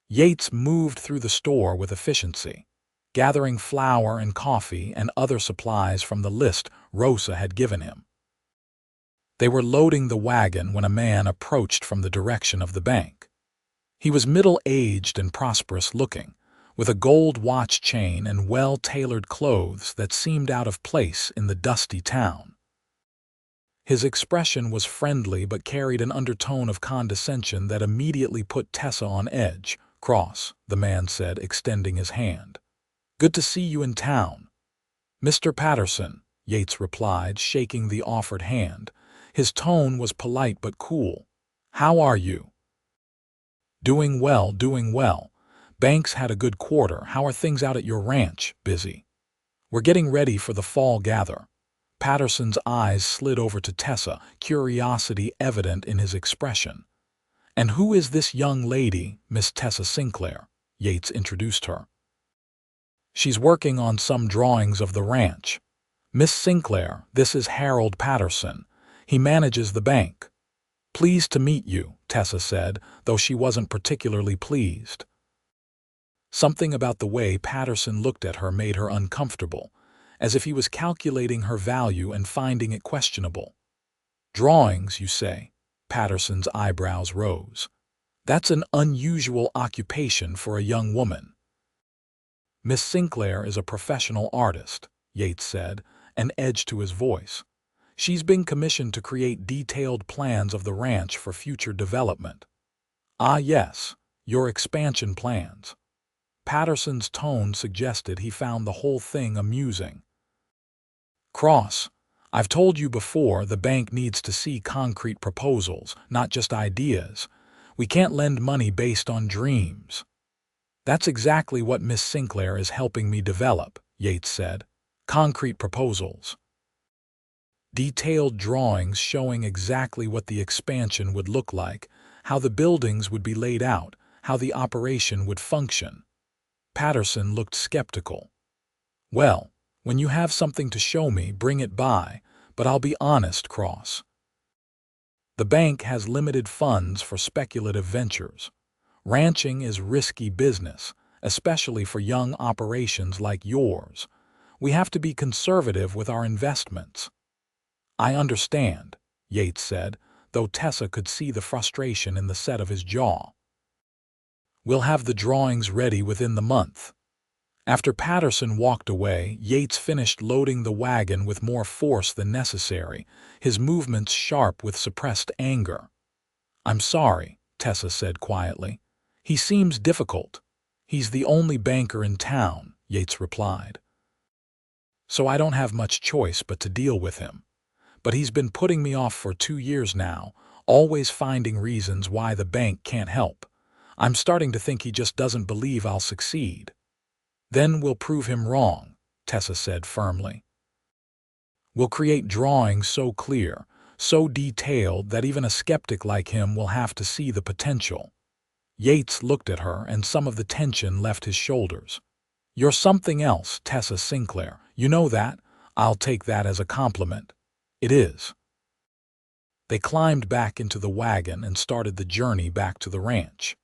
A: Yates moved through the store with efficiency, gathering flour and coffee and other supplies from the list Rosa had given him. They were loading the wagon when a man approached from the direction of the bank. He was middle-aged and prosperous-looking, with a gold watch chain and well-tailored clothes that seemed out of place in the dusty town. His expression was friendly but carried an undertone of condescension that immediately put Tessa on edge. "Cross," the man said, extending his hand. "Good to see you in town." "Mr. Patterson," Yates replied, shaking the offered hand. His tone was polite but cool. "How are you?" "Doing well, doing well. Banks had a good quarter. How are things out at your ranch?" "Busy. We're getting ready for the fall gather." Patterson's eyes slid over to Tessa, curiosity evident in his expression. "And who is this young lady, Miss Tessa Sinclair?" Yates introduced her. "She's working on some drawings of the ranch. Miss Sinclair, this is Harold Patterson. He manages the bank." "Pleased to meet you," Tessa said, though she wasn't particularly pleased. Something about the way Patterson looked at her made her uncomfortable, as if he was calculating her value and finding it questionable. "Drawings, you say?" Patterson's eyebrows rose. "That's an unusual occupation for a young woman." "Miss Sinclair is a professional artist," Yates said, an edge to his voice. "She's been commissioned to create detailed plans of the ranch for future development." "Ah, yes, your expansion plans." Patterson's tone suggested he found the whole thing amusing. "Cross, I've told you before the bank needs to see concrete proposals, not just ideas. We can't lend money based on dreams." "That's exactly what Miss Sinclair is helping me develop," Yates said. "Concrete proposals. Detailed drawings showing exactly what the expansion would look like, how the buildings would be laid out, how the operation would function." Patterson looked skeptical. "Well, when you have something to show me, bring it by, but I'll be honest, Cross. The bank has limited funds for speculative ventures. Ranching is risky business, especially for young operations like yours. We have to be conservative with our investments." "I understand," Yates said, though Tessa could see the frustration in the set of his jaw. "We'll have the drawings ready within the month." After Patterson walked away, Yates finished loading the wagon with more force than necessary, his movements sharp with suppressed anger. "I'm sorry," Tessa said quietly. "He seems difficult." "He's the only banker in town," Yates replied. "So I don't have much choice but to deal with him. But he's been putting me off for 2 years now, always finding reasons why the bank can't help. I'm starting to think he just doesn't believe I'll succeed." "Then we'll prove him wrong," Tessa said firmly. "We'll create drawings so clear, so detailed that even a skeptic like him will have to see the potential." Yates looked at her, and some of the tension left his shoulders. "You're something else, Tessa Sinclair. You know that. I'll take that as a compliment." "It is." They climbed back into the wagon and started the journey back to the ranch.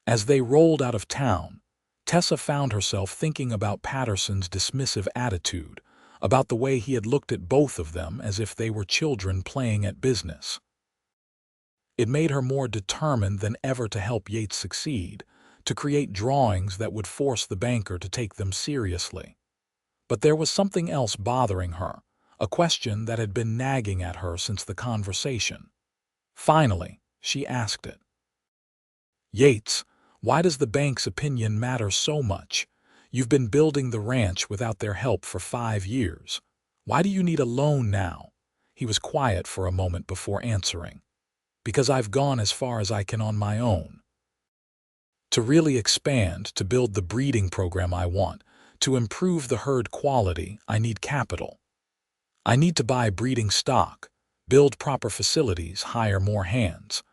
A: As they rolled out of town, Tessa found herself thinking about Patterson's dismissive attitude, about the way he had looked at both of them as if they were children playing at business. It made her more determined than ever to help Yates succeed, to create drawings that would force the banker to take them seriously. But there was something else bothering her, a question that had been nagging at her since the conversation. Finally, she asked it. "Yates, why does the bank's opinion matter so much? You've been building the ranch without their help for 5 years. Why do you need a loan now?" He was quiet for a moment before answering. "Because I've gone as far as I can on my own. To really expand, to build the breeding program I want, to improve the herd quality, I need capital. I need to buy breeding stock, build proper facilities, hire more hands.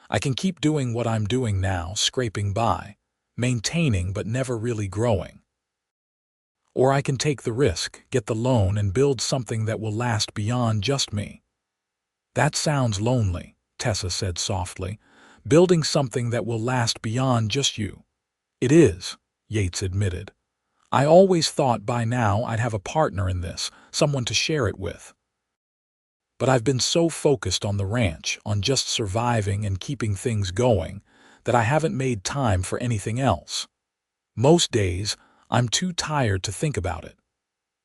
A: I can keep doing what I'm doing now, scraping by, maintaining but never really growing. Or I can take the risk, get the loan, and build something that will last beyond just me. That sounds lonely, Tessa said softly. Building something that will last beyond just you. It is, Yates admitted. I always thought by now I'd have a partner in this, someone to share it with. But I've been so focused on the ranch, on just surviving and keeping things going, that I haven't made time for anything else. Most days, I'm too tired to think about it.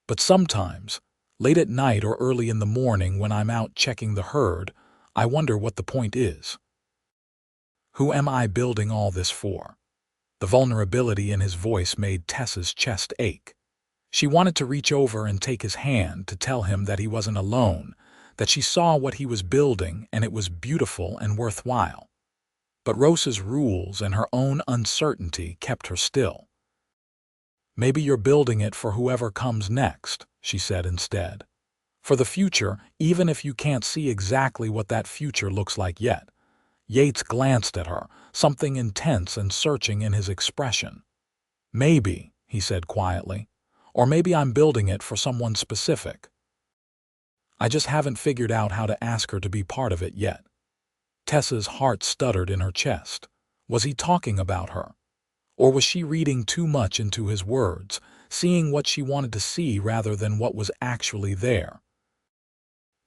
A: But sometimes, late at night or early in the morning when I'm out checking the herd, I wonder what the point is. Who am I building all this for? The vulnerability in his voice made Tessa's chest ache. She wanted to reach over and take his hand to tell him that he wasn't alone, that she saw what he was building and it was beautiful and worthwhile. But Rosa's rules and her own uncertainty kept her still. Maybe you're building it for whoever comes next, she said instead. For the future, even if you can't see exactly what that future looks like yet. Yates glanced at her, something intense and searching in his expression. Maybe, he said quietly, or maybe I'm building it for someone specific. I just haven't figured out how to ask her to be part of it yet. Tessa's heart stuttered in her chest. Was he talking about her? Or was she reading too much into his words, seeing what she wanted to see rather than what was actually there?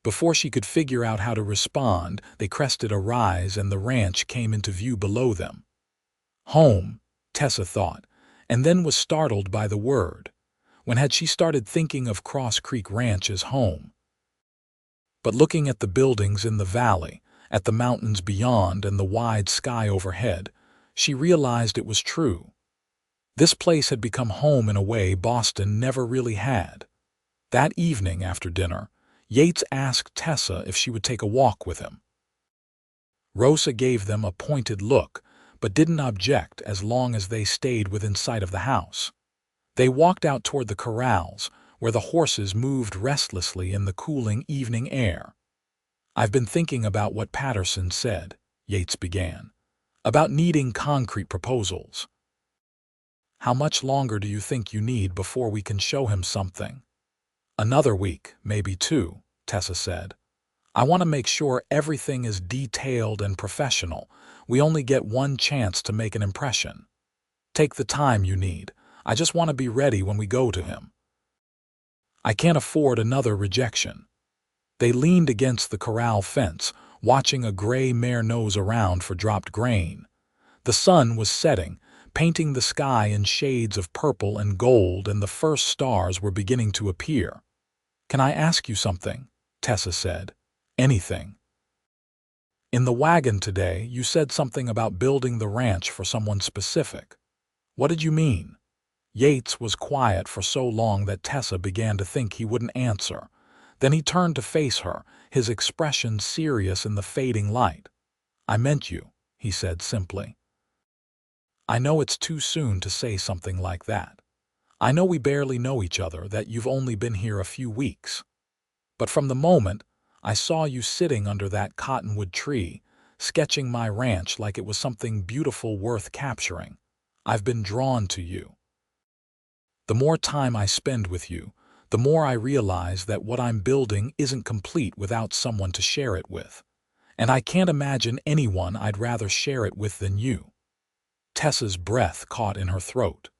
A: Before she could figure out how to respond, they crested a rise and the ranch came into view below them. Home, Tessa thought, and then was startled by the word. When had she started thinking of Cross Creek Ranch as home? But looking at the buildings in the valley, at the mountains beyond and the wide sky overhead, she realized it was true. This place had become home in a way Boston never really had. That evening after dinner, Yates asked Tessa if she would take a walk with him. Rosa gave them a pointed look, but didn't object as long as they stayed within sight of the house. They walked out toward the corrals, where the horses moved restlessly in the cooling evening air. I've been thinking about what Patterson said, Yates began, about needing concrete proposals. How much longer do you think you need before we can show him something? Another week, maybe 2, Tessa said. I want to make sure everything is detailed and professional. We only get one chance to make an impression. Take the time you need. I just want to be ready when we go to him. I can't afford another rejection. They leaned against the corral fence, watching a gray mare nose around for dropped grain. The sun was setting, painting the sky in shades of purple and gold, and the first stars were beginning to appear. Can I ask you something? Tessa said. Anything. In the wagon today, you said something about building the ranch for someone specific. What did you mean? Yates was quiet for so long that Tessa began to think he wouldn't answer. Then he turned to face her, his expression serious in the fading light. I meant you, he said simply. I know it's too soon to say something like that. I know we barely know each other, that you've only been here a few weeks. But from the moment I saw you sitting under that cottonwood tree, sketching my ranch like it was something beautiful worth capturing, I've been drawn to you. The more time I spend with you, the more I realize that what I'm building isn't complete without someone to share it with. And I can't imagine anyone I'd rather share it with than you. Tessa's breath caught in her throat.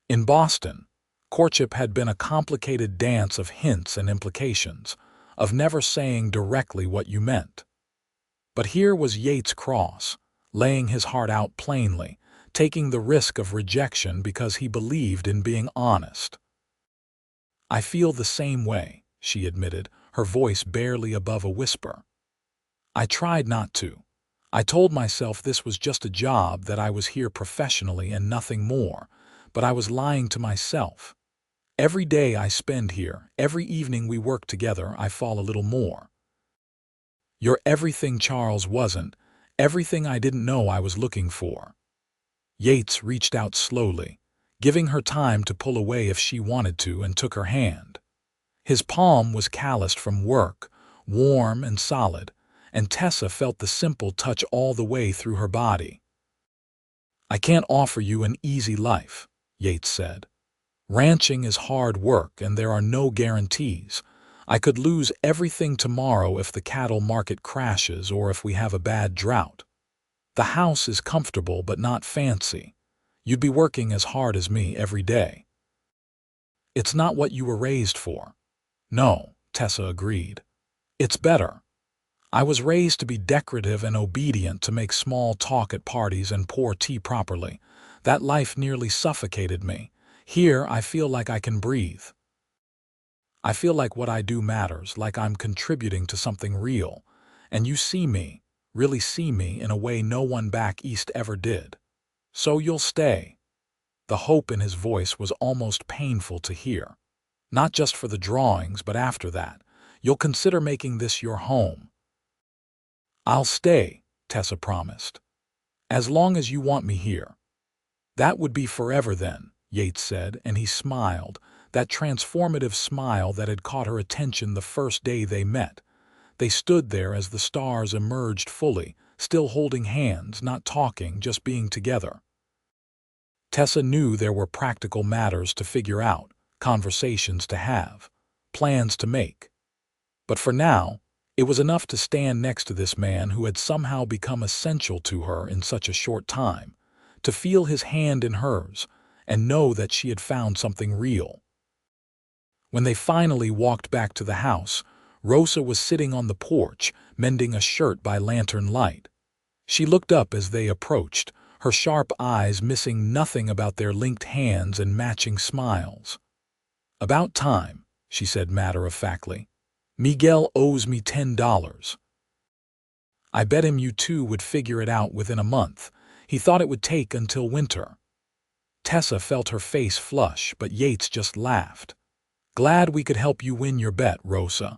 A: In Boston, courtship had been a complicated dance of hints and implications, of never saying directly what you meant. But here was Yates Cross, laying his heart out plainly, taking the risk of rejection because he believed in being honest. I feel the same way, she admitted, her voice barely above a whisper. I tried not to. I told myself this was just a job, that I was here professionally and nothing more, but I was lying to myself. Every day I spend here, every evening we work together, I fall a little more. You're everything Charles wasn't, everything I didn't know I was looking for. Yates reached out slowly, giving her time to pull away if she wanted to, and took her hand. His palm was calloused from work, warm and solid, and Tessa felt the simple touch all the way through her body. "I can't offer you an easy life," Yates said. "Ranching is hard work and there are no guarantees. I could lose everything tomorrow if the cattle market crashes or if we have a bad drought. The house is comfortable but not fancy. You'd be working as hard as me every day." "It's not what you were raised for." "No," Tessa agreed. "It's better. I was raised to be decorative and obedient, to make small talk at parties and pour tea properly. That life nearly suffocated me. Here I feel like I can breathe. I feel like what I do matters, like I'm contributing to something real. And you see me, really see me, in a way no one back east ever did. So you'll stay." The hope in his voice was almost painful to hear. "Not just for the drawings, but after that. You'll consider making this your home." "I'll stay," Tessa promised. "As long as you want me here." "That would be forever then," Yates said, and he smiled, that transformative smile that had caught her attention the first day they met. They stood there as the stars emerged fully, still holding hands, not talking, just being together. Tessa knew there were practical matters to figure out, conversations to have, plans to make. But for now, it was enough to stand next to this man who had somehow become essential to her in such a short time, to feel his hand in hers, and know that she had found something real. When they finally walked back to the house, Rosa was sitting on the porch, mending a shirt by lantern light. She looked up as they approached, her sharp eyes missing nothing about their linked hands and matching smiles. "About time," she said matter-of-factly. "Miguel owes me $10. I bet him you two would figure it out within a month. He thought it would take until winter." Tessa felt her face flush, but Yates just laughed. "Glad we could help you win your bet, Rosa.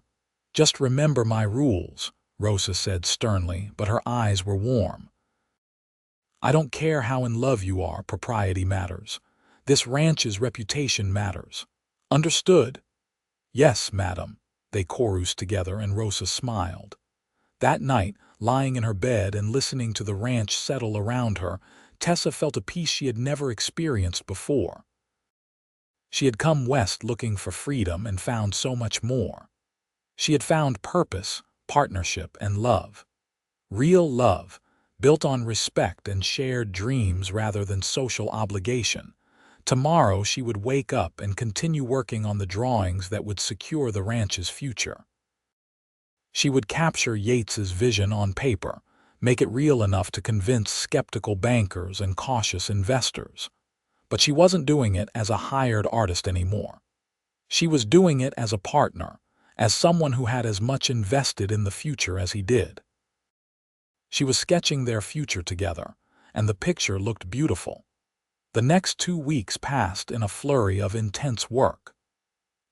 A: Just remember my rules," Rosa said sternly, but her eyes were warm. "I don't care how in love you are, propriety matters. This ranch's reputation matters. Understood?" "Yes, madam," they chorused together, and Rosa smiled. That night, lying in her bed and listening to the ranch settle around her, Tessa felt a peace she had never experienced before. She had come west looking for freedom and found so much more. She had found purpose, partnership, and love. Real love, built on respect and shared dreams rather than social obligation. Tomorrow she would wake up and continue working on the drawings that would secure the ranch's future. She would capture Yates's vision on paper, make it real enough to convince skeptical bankers and cautious investors. But she wasn't doing it as a hired artist anymore. She was doing it as a partner, as someone who had as much invested in the future as he did. She was sketching their future together, and the picture looked beautiful. The next 2 weeks passed in a flurry of intense work.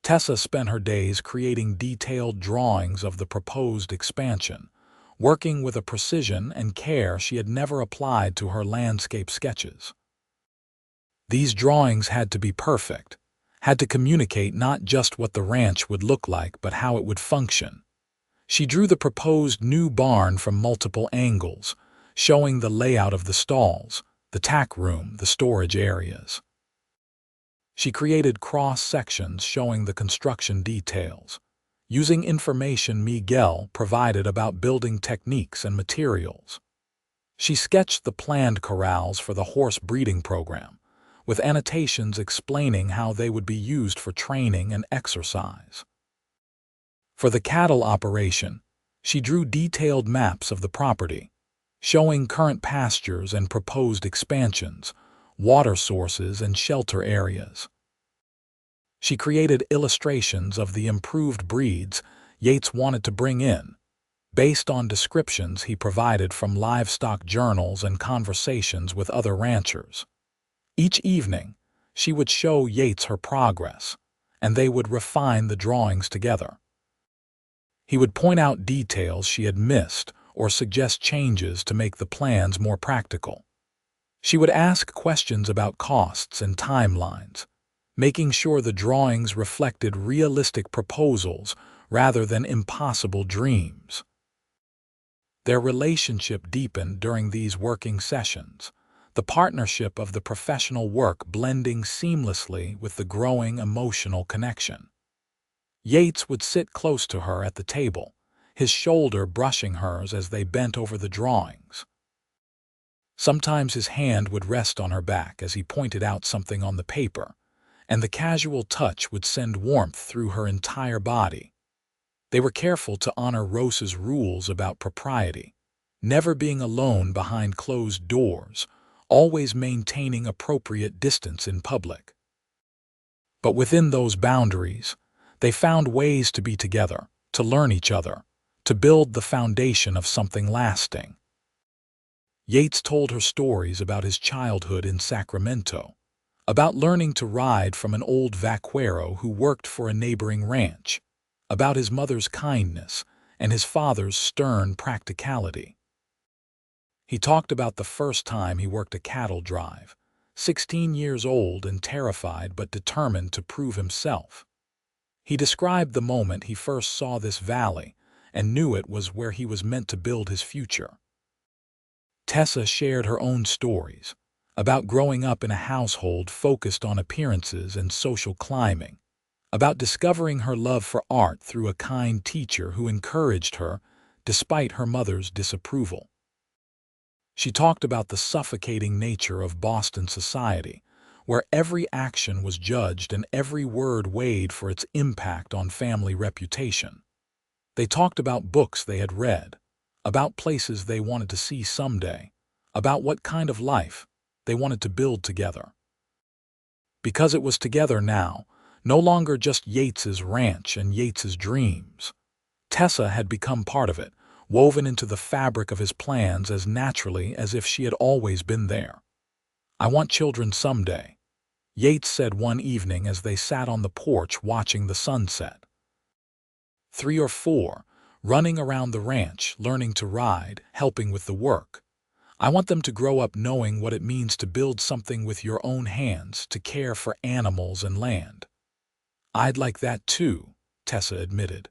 A: Tessa spent her days creating detailed drawings of the proposed expansion, working with a precision and care she had never applied to her landscape sketches. These drawings had to be perfect, had to communicate not just what the ranch would look like, but how it would function. She drew the proposed new barn from multiple angles, showing the layout of the stalls, the tack room, the storage areas. She created cross-sections showing the construction details, using information Miguel provided about building techniques and materials. She sketched the planned corrals for the horse breeding program, with annotations explaining how they would be used for training and exercise. For the cattle operation, she drew detailed maps of the property, showing current pastures and proposed expansions, water sources and shelter areas. She created illustrations of the improved breeds Yates wanted to bring in, based on descriptions he provided from livestock journals and conversations with other ranchers. Each evening, she would show Yates her progress, and they would refine the drawings together. He would point out details she had missed or suggest changes to make the plans more practical. She would ask questions about costs and timelines, making sure the drawings reflected realistic proposals rather than impossible dreams. Their relationship deepened during these working sessions, the partnership of the professional work blending seamlessly with the growing emotional connection. Yates would sit close to her at the table, his shoulder brushing hers as they bent over the drawings. Sometimes his hand would rest on her back as he pointed out something on the paper, and the casual touch would send warmth through her entire body. They were careful to honor Rose's rules about propriety, never being alone behind closed doors, always maintaining appropriate distance in public. But within those boundaries, they found ways to be together, to learn each other, to build the foundation of something lasting. Yates told her stories about his childhood in Sacramento, about learning to ride from an old vaquero who worked for a neighboring ranch, about his mother's kindness and his father's stern practicality. He talked about the first time he worked a cattle drive, 16 years old and terrified but determined to prove himself. He described the moment he first saw this valley and knew it was where he was meant to build his future. Tessa shared her own stories about growing up in a household focused on appearances and social climbing, about discovering her love for art through a kind teacher who encouraged her despite her mother's disapproval. She talked about the suffocating nature of Boston society, where every action was judged and every word weighed for its impact on family reputation. They talked about books they had read, about places they wanted to see someday, about what kind of life they wanted to build together. Because it was together now, no longer just Yates's ranch and Yates's dreams. Tessa had become part of it, woven into the fabric of his plans as naturally as if she had always been there. "I want children someday," Yates said one evening as they sat on the porch watching the sunset. 3 or 4, running around the ranch, learning to ride, helping with the work. "I want them to grow up knowing what it means to build something with your own hands, to care for animals and land." "I'd like that too," Tessa admitted.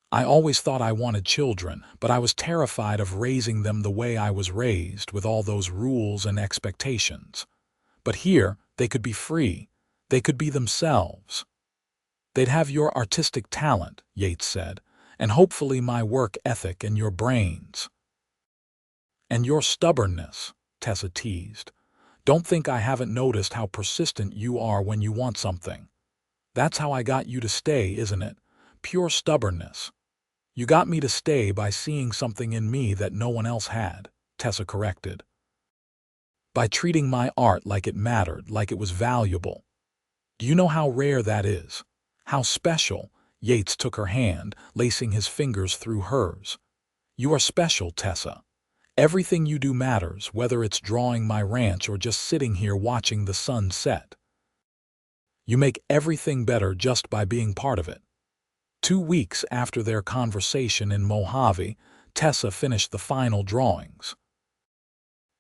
A: "I always thought I wanted children, but I was terrified of raising them the way I was raised, with all those rules and expectations. But here, they could be free. They could be themselves. They'd have your artistic talent," Yates said, "and hopefully my work ethic and your brains." "And your stubbornness," Tessa teased. "Don't think I haven't noticed how persistent you are when you want something. That's how I got you to stay, isn't it? Pure stubbornness." "You got me to stay by seeing something in me that no one else had," Tessa corrected. "By treating my art like it mattered, like it was valuable. Do you know how rare that is? How special?" Yates took her hand, lacing his fingers through hers. "You are special, Tessa. Everything you do matters, whether it's drawing my ranch or just sitting here watching the sun set. You make everything better just by being part of it." 2 weeks after their conversation in Mojave, Tessa finished the final drawings.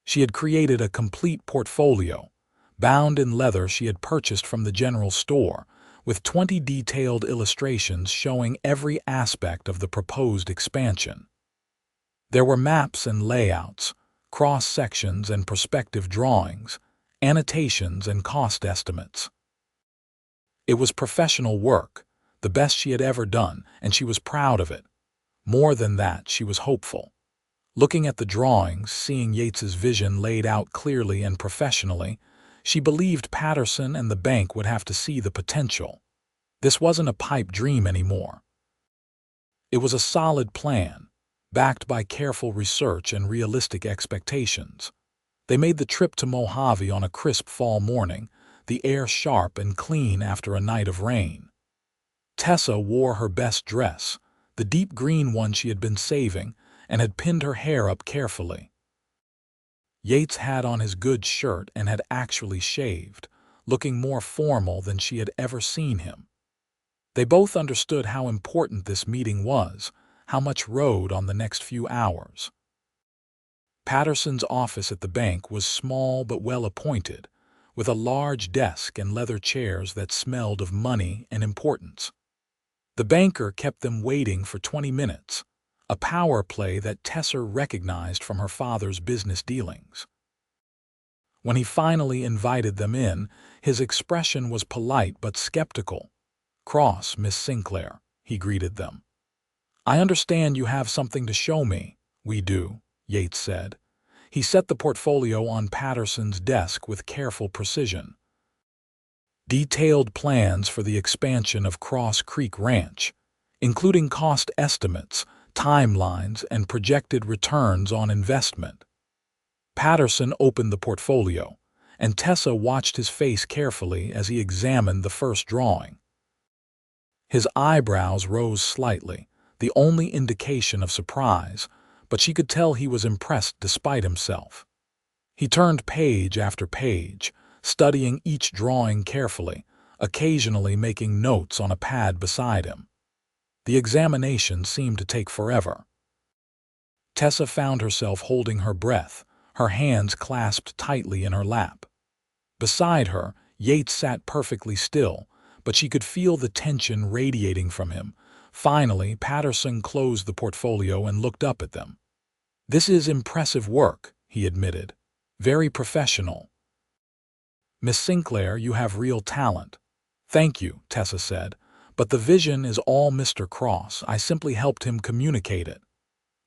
A: She had created a complete portfolio, bound in leather she had purchased from the general store, with 20 detailed illustrations showing every aspect of the proposed expansion. There were maps and layouts, cross-sections and perspective drawings, annotations and cost estimates. It was professional work, the best she had ever done, and she was proud of it. More than that, she was hopeful. Looking at the drawings, seeing Yates's vision laid out clearly and professionally, she believed Patterson and the bank would have to see the potential. This wasn't a pipe dream anymore. It was a solid plan, backed by careful research and realistic expectations. They made the trip to Mojave on a crisp fall morning, the air sharp and clean after a night of rain. Tessa wore her best dress, the deep green one she had been saving, and had pinned her hair up carefully. Yates had on his good shirt and had actually shaved, looking more formal than she had ever seen him. They both understood how important this meeting was, how much rode on the next few hours. Patterson's office at the bank was small but well appointed, with a large desk and leather chairs that smelled of money and importance. The banker kept them waiting for 20 minutes, a power play that Tessa recognized from her father's business dealings. When he finally invited them in, his expression was polite but skeptical. "Cross, Miss Sinclair," he greeted them. "I understand you have something to show me." "We do," Yates said. He set the portfolio on Patterson's desk with careful precision. Detailed plans for the expansion of Cross Creek Ranch, including cost estimates, timelines, and projected returns on investment. Patterson opened the portfolio, and Tessa watched his face carefully as he examined the first drawing. His eyebrows rose slightly, the only indication of surprise, but she could tell he was impressed despite himself. He turned page after page, studying each drawing carefully, occasionally making notes on a pad beside him. The examination seemed to take forever. Tessa found herself holding her breath, her hands clasped tightly in her lap. Beside her, Yates sat perfectly still, but she could feel the tension radiating from him. Finally, Patterson closed the portfolio and looked up at them. "This is impressive work," he admitted. "Very professional." "Miss Sinclair, you have real talent." "Thank you," Tessa said. "But the vision is all Mr. Cross. I simply helped him communicate it."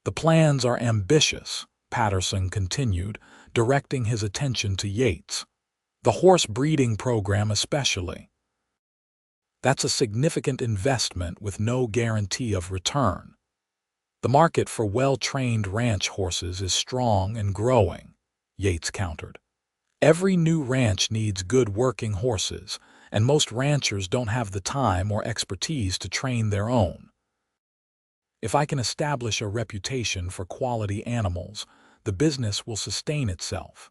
A: "The plans are ambitious," Patterson continued, directing his attention to Yates. "The horse breeding program especially. That's a significant investment with no guarantee of return. The market for well-trained ranch horses is strong and growing," Yates countered. "Every new ranch needs good working horses, and most ranchers don't have the time or expertise to train their own. If I can establish a reputation for quality animals, the business will sustain itself.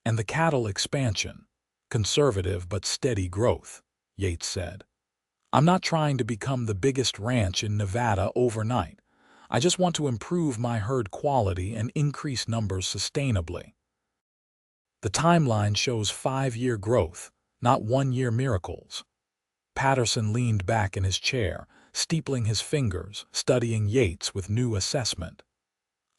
A: And the cattle expansion, conservative but steady growth," Yates said. "I'm not trying to become the biggest ranch in Nevada overnight. I just want to improve my herd quality and increase numbers sustainably. The timeline shows 5-year growth, not 1-year miracles." Patterson leaned back in his chair, steepling his fingers, studying Yates with new assessment.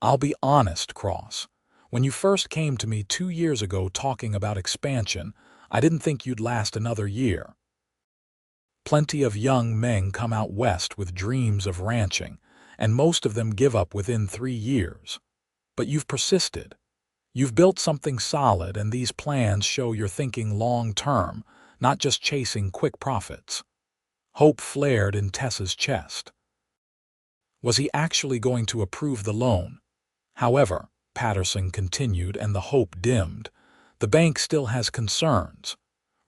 A: "I'll be honest, Cross. When you first came to me 2 years ago talking about expansion, I didn't think you'd last another year. Plenty of young men come out west with dreams of ranching, and most of them give up within 3 years. But you've persisted. You've built something solid, and these plans show you're thinking long-term, not just chasing quick profits." Hope flared in Tessa's chest. Was he actually going to approve the loan? "However," Patterson continued, and the hope dimmed, "the bank still has concerns.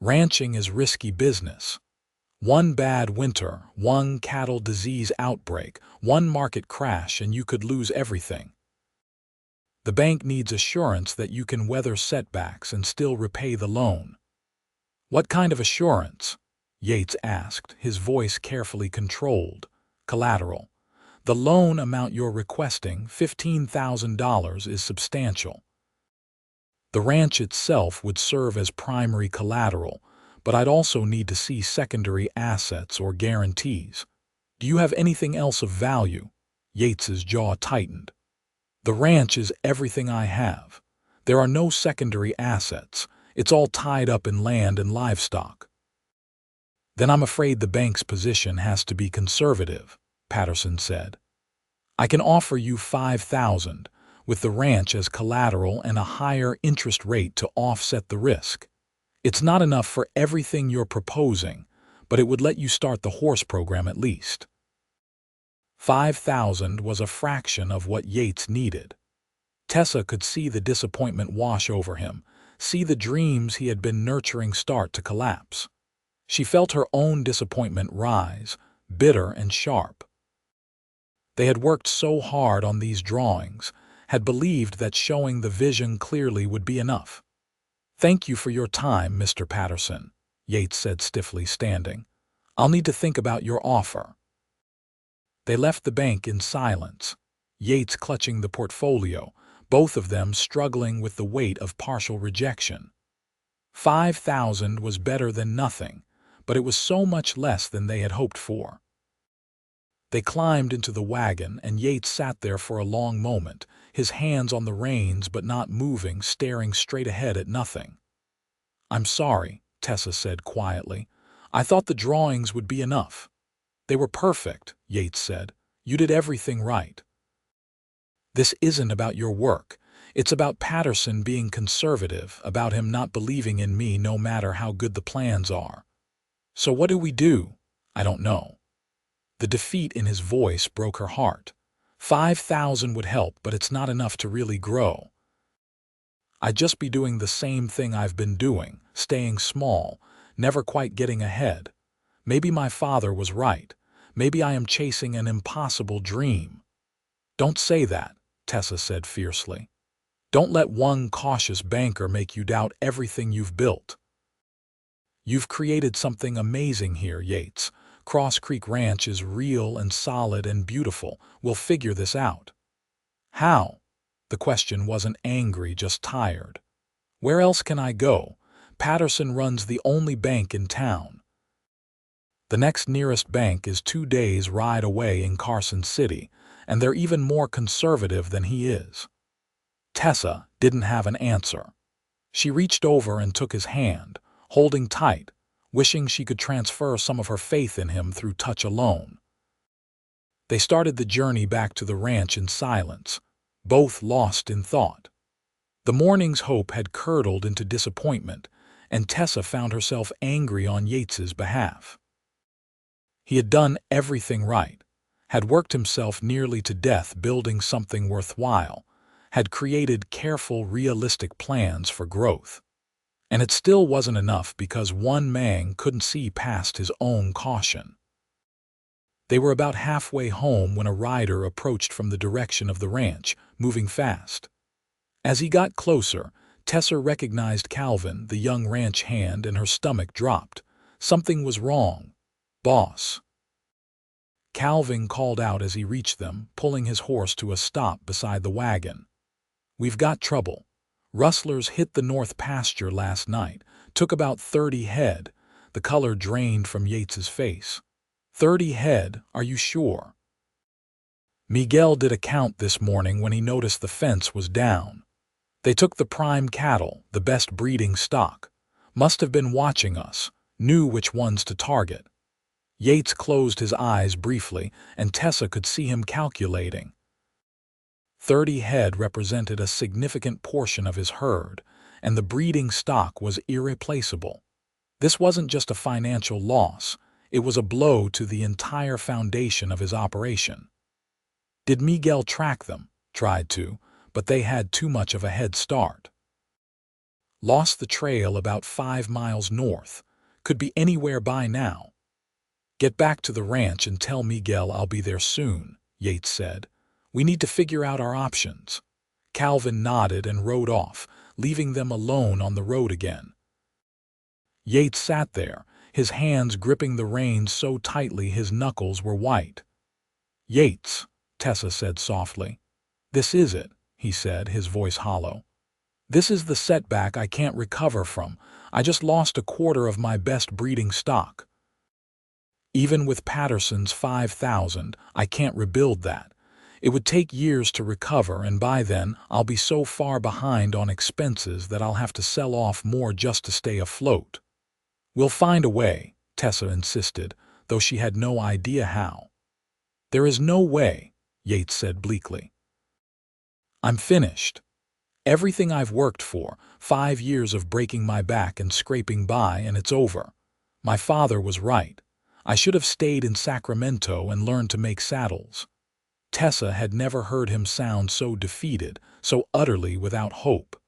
A: Ranching is risky business. One bad winter, one cattle disease outbreak, one market crash, and you could lose everything. The bank needs assurance that you can weather setbacks and still repay the loan." "What kind of assurance?" Yates asked, his voice carefully controlled. "Collateral. The loan amount you're requesting, $15,000, is substantial. The ranch itself would serve as primary collateral, but I'd also need to see secondary assets or guarantees." "Do you have anything else of value?" Yates's jaw tightened. "The ranch is everything I have. There are no secondary assets. It's all tied up in land and livestock." "Then I'm afraid the bank's position has to be conservative," Patterson said. "I can offer you $5,000, with the ranch as collateral and a higher interest rate to offset the risk. It's not enough for everything you're proposing, but it would let you start the horse program at least." 5,000 was a fraction of what Yates needed. Tessa could see the disappointment wash over him, see the dreams he had been nurturing start to collapse. She felt her own disappointment rise, bitter and sharp. They had worked so hard on these drawings, had believed that showing the vision clearly would be enough. "Thank you for your time, Mr. Patterson," Yates said stiffly, standing. "I'll need to think about your offer." They left the bank in silence, Yates clutching the portfolio, both of them struggling with the weight of partial rejection. $5,000 was better than nothing, but it was so much less than they had hoped for. They climbed into the wagon, and Yates sat there for a long moment, his hands on the reins but not moving, staring straight ahead at nothing. "I'm sorry," Tessa said quietly. "I thought the drawings would be enough." "They were perfect," Yates said. "You did everything right." "This isn't about your work. It's about Patterson being conservative, about him not believing in me no matter how good the plans are." "So what do we do?" "I don't know." The defeat in his voice broke her heart. 5,000 would help, but it's not enough to really grow. "I'd just be doing the same thing I've been doing, staying small, never quite getting ahead. Maybe my father was right. Maybe I am chasing an impossible dream." "Don't say that," Tessa said fiercely. "Don't let one cautious banker make you doubt everything you've built. You've created something amazing here, Yates. Cross Creek Ranch is real and solid and beautiful. We'll figure this out." "How?" The question wasn't angry, just tired. "Where else can I go? Patterson runs the only bank in town. The next nearest bank is 2 days' ride away in Carson City, and they're even more conservative than he is." Tessa didn't have an answer. She reached over and took his hand, holding tight, wishing she could transfer some of her faith in him through touch alone. They started the journey back to the ranch in silence, both lost in thought. The morning's hope had curdled into disappointment, and Tessa found herself angry on Yates's behalf. He had done everything right, had worked himself nearly to death building something worthwhile, had created careful, realistic plans for growth. And it still wasn't enough because one man couldn't see past his own caution. They were about halfway home when a rider approached from the direction of the ranch, moving fast. As he got closer, Tessa recognized Calvin, the young ranch hand, and her stomach dropped. Something was wrong. "Boss." Calvin called out as he reached them, pulling his horse to a stop beside the wagon. "We've got trouble. Rustlers hit the north pasture last night, took about 30 head. The color drained from Yates's face. 30 head, are you sure? Miguel did a count this morning when he noticed the fence was down. They took the prime cattle, the best breeding stock. Must have been watching us, knew which ones to target." Yates closed his eyes briefly, and Tessa could see him calculating. 30 head represented a significant portion of his herd, and the breeding stock was irreplaceable. This wasn't just a financial loss, it was a blow to the entire foundation of his operation. Did Miguel track them? Tried to, but they had too much of a head start. Lost the trail about 5 miles north, could be anywhere by now. "Get back to the ranch and tell Miguel I'll be there soon," Yates said. "We need to figure out our options." Calvin nodded and rode off, leaving them alone on the road again. Yates sat there, his hands gripping the reins so tightly his knuckles were white. "Yates," Tessa said softly. "This is it," he said, his voice hollow. "This is the setback I can't recover from. I just lost a quarter of my best breeding stock. Even with Patterson's 5,000, I can't rebuild that. It would take years to recover, and by then I'll be so far behind on expenses that I'll have to sell off more just to stay afloat." "We'll find a way," Tessa insisted, though she had no idea how. "There is no way," Yates said bleakly. "I'm finished. Everything I've worked for, 5 years of breaking my back and scraping by, and it's over. My father was right. I should have stayed in Sacramento and learned to make saddles." Tessa had never heard him sound so defeated, so utterly without hope.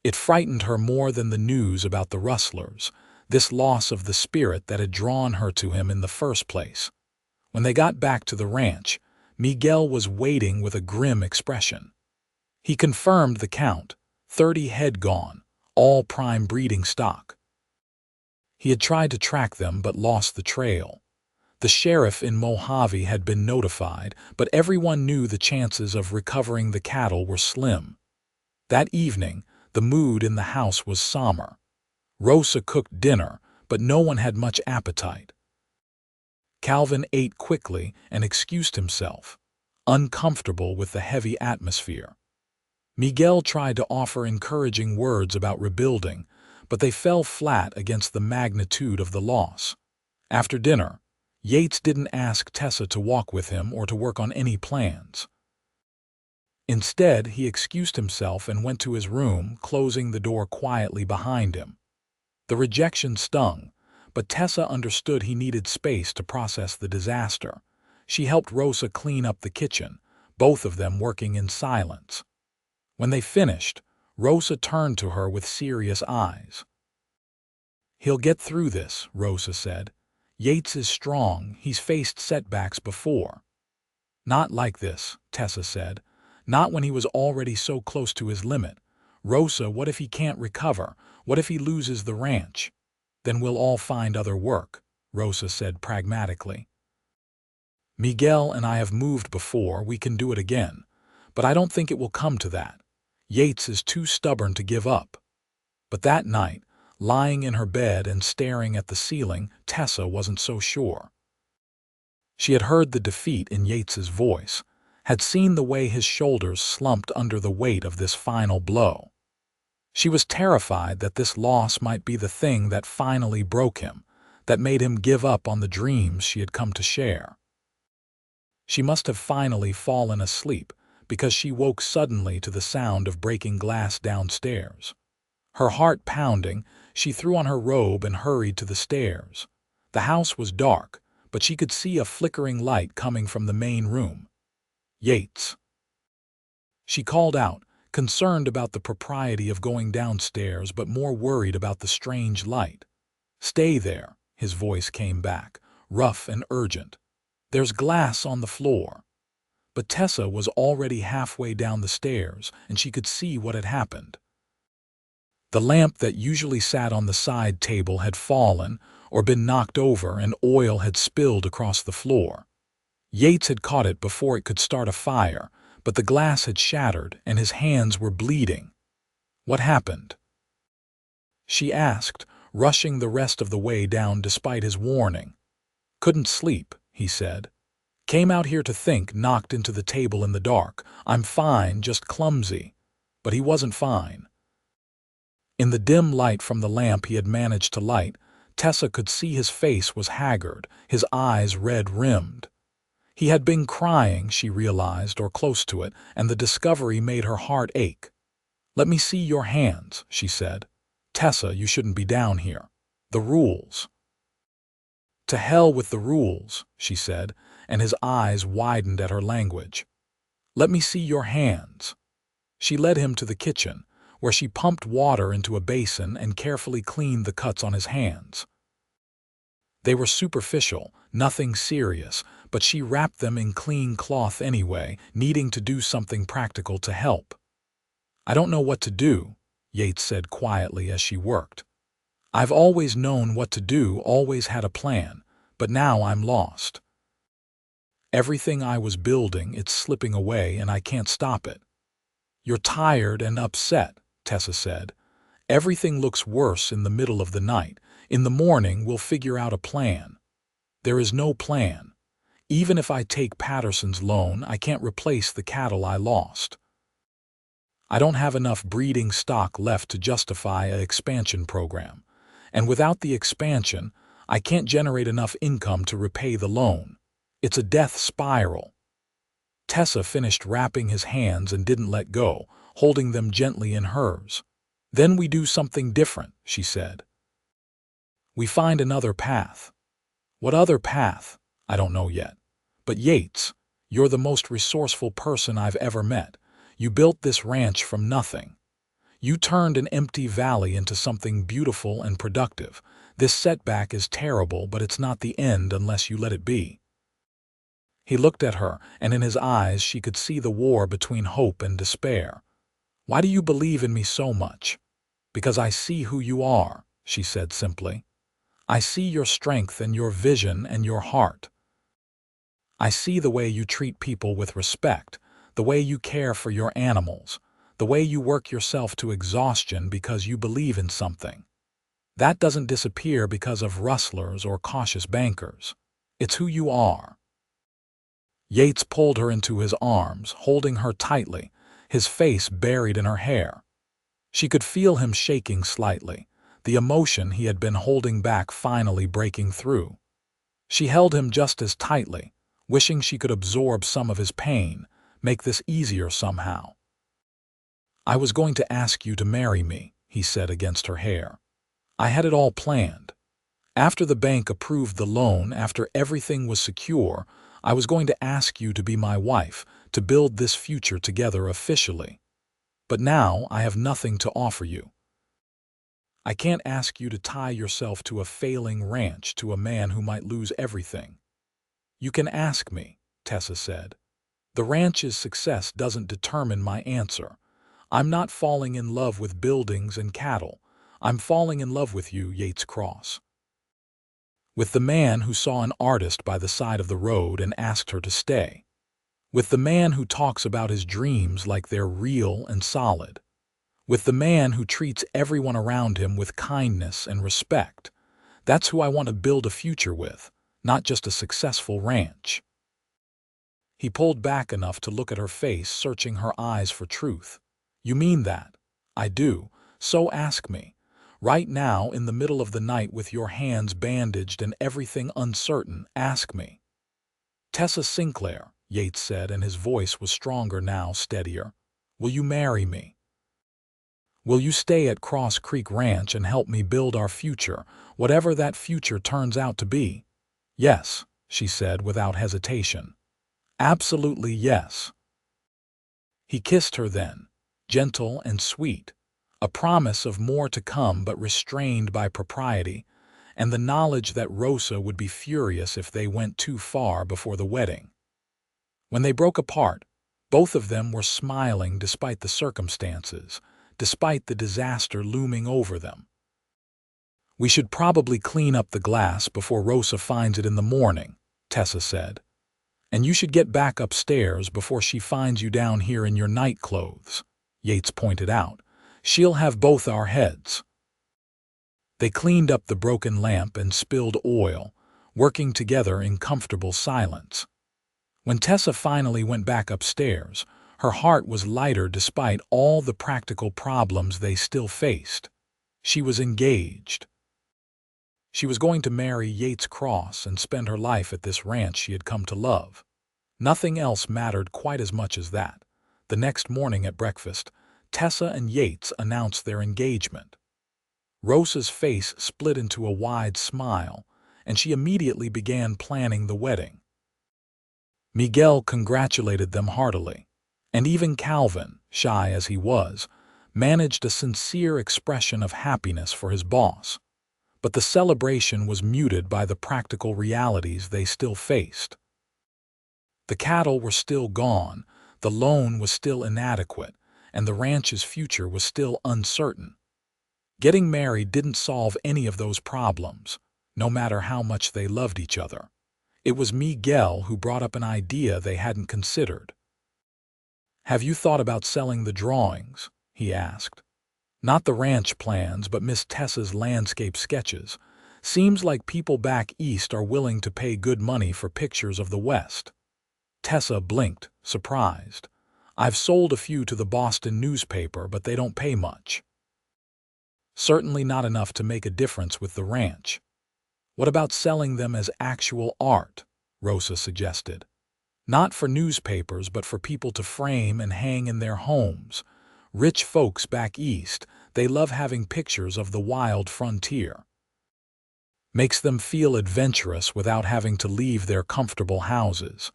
A: It frightened her more than the news about the rustlers, this loss of the spirit that had drawn her to him in the first place. When they got back to the ranch, Miguel was waiting with a grim expression. He confirmed the count, 30 head gone, all prime breeding stock. He had tried to track them but lost the trail. The sheriff in Mojave had been notified, but everyone knew the chances of recovering the cattle were slim. That evening, The mood in the house was somber. Rosa cooked dinner, but no one had much appetite. Calvin ate quickly and excused himself, uncomfortable with the heavy atmosphere. Miguel tried to offer encouraging words about rebuilding, but they fell flat against the magnitude of the loss. After dinner, Yates didn't ask Tessa to walk with him or to work on any plans. Instead, he excused himself and went to his room, closing the door quietly behind him. The rejection stung, but Tessa understood he needed space to process the disaster. She helped Rosa clean up the kitchen, both of them working in silence. When they finished, Rosa turned to her with serious eyes. "He'll get through this," Rosa said. "Yates is strong, he's faced setbacks before." "Not like this," Tessa said. "Not when he was already so close to his limit. Rosa, what if he can't recover? What if he loses the ranch?" "Then we'll all find other work," Rosa said pragmatically. "Miguel and I have moved before, we can do it again. But I don't think it will come to that. Yates is too stubborn to give up." But that night, lying in her bed and staring at the ceiling, Tessa wasn't so sure. She had heard the defeat in Yates's voice, had seen the way his shoulders slumped under the weight of this final blow. She was terrified that this loss might be the thing that finally broke him, that made him give up on the dreams she had come to share. She must have finally fallen asleep, because she woke suddenly to the sound of breaking glass downstairs. Her heart pounding, she threw on her robe and hurried to the stairs. The house was dark, but she could see a flickering light coming from the main room. "Yates." She called out, concerned about the propriety of going downstairs but more worried about the strange light. "Stay there," his voice came back, rough and urgent. "There's glass on the floor." But Tessa was already halfway down the stairs, and she could see what had happened. The lamp that usually sat on the side table had fallen or been knocked over, and oil had spilled across the floor. Yates had caught it before it could start a fire, but the glass had shattered and his hands were bleeding. "What happened?" she asked, rushing the rest of the way down despite his warning. "Couldn't sleep," he said. "Came out here to think, knocked into the table in the dark. I'm fine, just clumsy." But he wasn't fine. In the dim light from the lamp he had managed to light, Tessa could see his face was haggard, his eyes red-rimmed. He had been crying, she realized, or close to it, and the discovery made her heart ache. "Let me see your hands," she said. "Tessa, you shouldn't be down here. The rules." "To hell with the rules," she said, and his eyes widened at her language. "Let me see your hands." She led him to the kitchen, where she pumped water into a basin and carefully cleaned the cuts on his hands. They were superficial, nothing serious, but she wrapped them in clean cloth anyway, needing to do something practical to help. "I don't know what to do," Yates said quietly as she worked. "I've always known what to do, always had a plan, but now I'm lost. Everything I was building, it's slipping away and I can't stop it." "You're tired and upset," Tessa said. "Everything looks worse in the middle of the night. In the morning, we'll figure out a plan." "There is no plan. Even if I take Patterson's loan, I can't replace the cattle I lost. I don't have enough breeding stock left to justify an expansion program. And without the expansion, I can't generate enough income to repay the loan. It's a death spiral." Tessa finished wrapping his hands and didn't let go, holding them gently in hers. "Then we do something different," she said. "We find another path." "What other path?" "I don't know yet. But Yates, you're the most resourceful person I've ever met. You built this ranch from nothing. You turned an empty valley into something beautiful and productive. This setback is terrible, but it's not the end unless you let it be." He looked at her, and in his eyes she could see the war between hope and despair. "Why do you believe in me so much?" "Because I see who you are," she said simply. "I see your strength and your vision and your heart. I see the way you treat people with respect, the way you care for your animals, The way you work yourself to exhaustion because you believe in something. That doesn't disappear because of rustlers or cautious bankers. It's who you are. Yates pulled her into his arms, holding her tightly, his face buried in her hair. She could feel him shaking slightly, the emotion he had been holding back finally breaking through. She held him just as tightly, wishing she could absorb some of his pain, make this easier somehow. "I was going to ask you to marry me," he said against her hair. "I had it all planned. After the bank approved the loan, after everything was secure, I was going to ask you to be my wife, to build this future together officially. But now I have nothing to offer you. I can't ask you to tie yourself to a failing ranch, to a man who might lose everything." "You can ask me," Tessa said. "The ranch's success doesn't determine my answer. I'm not falling in love with buildings and cattle. I'm falling in love with you, Yates Cross. With the man who saw an artist by the side of the road and asked her to stay. With the man who talks about his dreams like they're real and solid. With the man who treats everyone around him with kindness and respect. That's who I want to build a future with, not just a successful ranch." He pulled back enough to look at her face, searching her eyes for truth. "You mean that?" "I do. So ask me. Right now, in the middle of the night with your hands bandaged and everything uncertain, ask me." "Tessa Sinclair," Yates said, and his voice was stronger now, steadier. "Will you marry me? Will you stay at Cross Creek Ranch and help me build our future, whatever that future turns out to be?" "Yes," she said without hesitation. "Absolutely yes." He kissed her then, gentle and sweet, a promise of more to come but restrained by propriety, and the knowledge that Rosa would be furious if they went too far before the wedding. When they broke apart, both of them were smiling despite the circumstances, despite the disaster looming over them. "We should probably clean up the glass before Rosa finds it in the morning," Tessa said. "And you should get back upstairs before she finds you down here in your night clothes," Yates pointed out. "She'll have both our heads." They cleaned up the broken lamp and spilled oil, working together in comfortable silence. When Tessa finally went back upstairs, her heart was lighter despite all the practical problems they still faced. She was engaged. She was going to marry Yates Cross and spend her life at this ranch she had come to love. Nothing else mattered quite as much as that. The next morning at breakfast, Tessa and Yates announced their engagement. Rosa's face split into a wide smile, and she immediately began planning the wedding. Miguel congratulated them heartily, and even Calvin, shy as he was, managed a sincere expression of happiness for his boss. But the celebration was muted by the practical realities they still faced. The cattle were still gone, the loan was still inadequate, and the ranch's future was still uncertain. Getting married didn't solve any of those problems, no matter how much they loved each other. It was Miguel who brought up an idea they hadn't considered. "Have you thought about selling the drawings?" he asked. "Not the ranch plans, but Miss Tessa's landscape sketches. Seems like people back east are willing to pay good money for pictures of the West." Tessa blinked, surprised. "I've sold a few to the Boston newspaper, but they don't pay much." "Certainly not enough to make a difference with the ranch." "What about selling them as actual art?" Rosa suggested. "Not for newspapers, but for people to frame and hang in their homes. Rich folks back east, they love having pictures of the wild frontier. Makes them feel adventurous without having to leave their comfortable houses."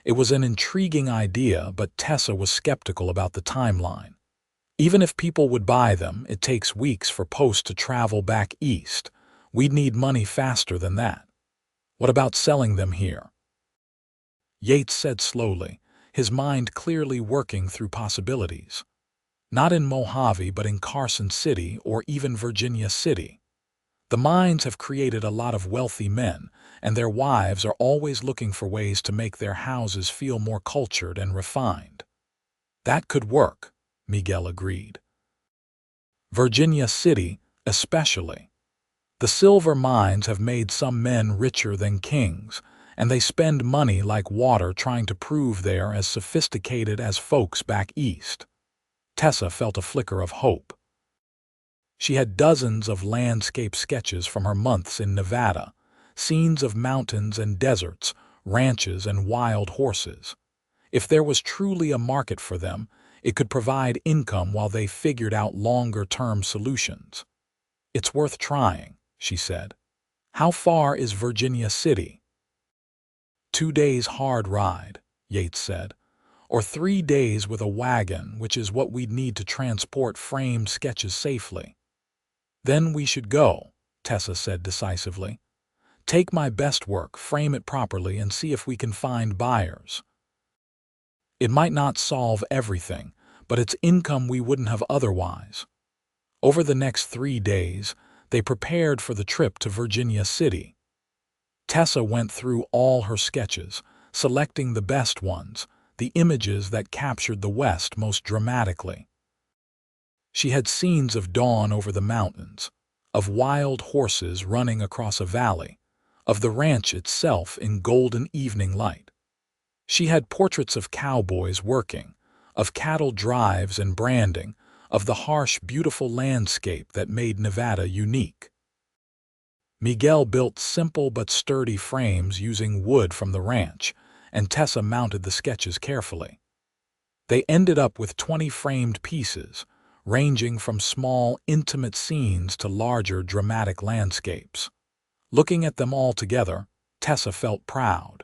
A: It was an intriguing idea, but Tessa was skeptical about the timeline. Even if people would buy them, it takes weeks for post to travel back east. We'd need money faster than that. "What about selling them here?" Yates said slowly, his mind clearly working through possibilities. "Not in Mojave, but in Carson City or even Virginia City. The mines have created a lot of wealthy men, and their wives are always looking for ways to make their houses feel more cultured and refined. That could work." Miguel agreed. Virginia City, especially. The silver mines have made some men richer than kings, and they spend money like water trying to prove they're as sophisticated as folks back east. Tessa felt a flicker of hope. She had dozens of landscape sketches from her months in Nevada, scenes of mountains and deserts, ranches and wild horses. If there was truly a market for them, it could provide income while they figured out longer-term solutions. "It's worth trying," she said. "How far is Virginia City?" 2 days hard ride, Yates said, "or 3 days with a wagon, which is what we'd need to transport framed sketches safely." "Then we should go," Tessa said decisively. "Take my best work, frame it properly, and see if we can find buyers. It might not solve everything, but it's income we wouldn't have otherwise." Over the next 3 days, they prepared for the trip to Virginia City. Tessa went through all her sketches, selecting the best ones, the images that captured the West most dramatically. She had scenes of dawn over the mountains, of wild horses running across a valley, of the ranch itself in golden evening light. She had portraits of cowboys working, of cattle drives and branding, of the harsh, beautiful landscape that made Nevada unique. Miguel built simple but sturdy frames using wood from the ranch, and Tessa mounted the sketches carefully. They ended up with 20 framed pieces, ranging from small, intimate scenes to larger, dramatic landscapes. Looking at them all together, Tessa felt proud.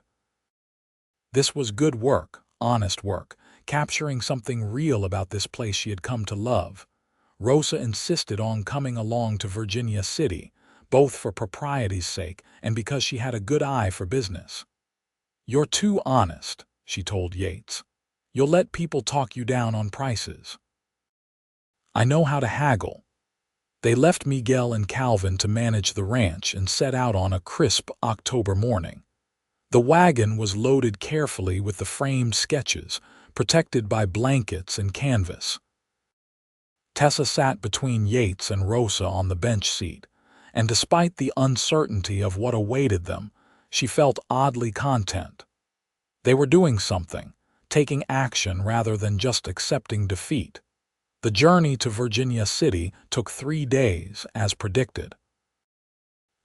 A: This was good work, honest work, capturing something real about this place she had come to love. Rosa insisted on coming along to Virginia City, both for propriety's sake and because she had a good eye for business. "You're too honest," she told Yates. "You'll let people talk you down on prices." "I know how to haggle." They left Miguel and Calvin to manage the ranch and set out on a crisp October morning. The wagon was loaded carefully with the framed sketches, protected by blankets and canvas. Tessa sat between Yates and Rosa on the bench seat, and despite the uncertainty of what awaited them, she felt oddly content. They were doing something, taking action rather than just accepting defeat. The journey to Virginia City took 3 days, as predicted.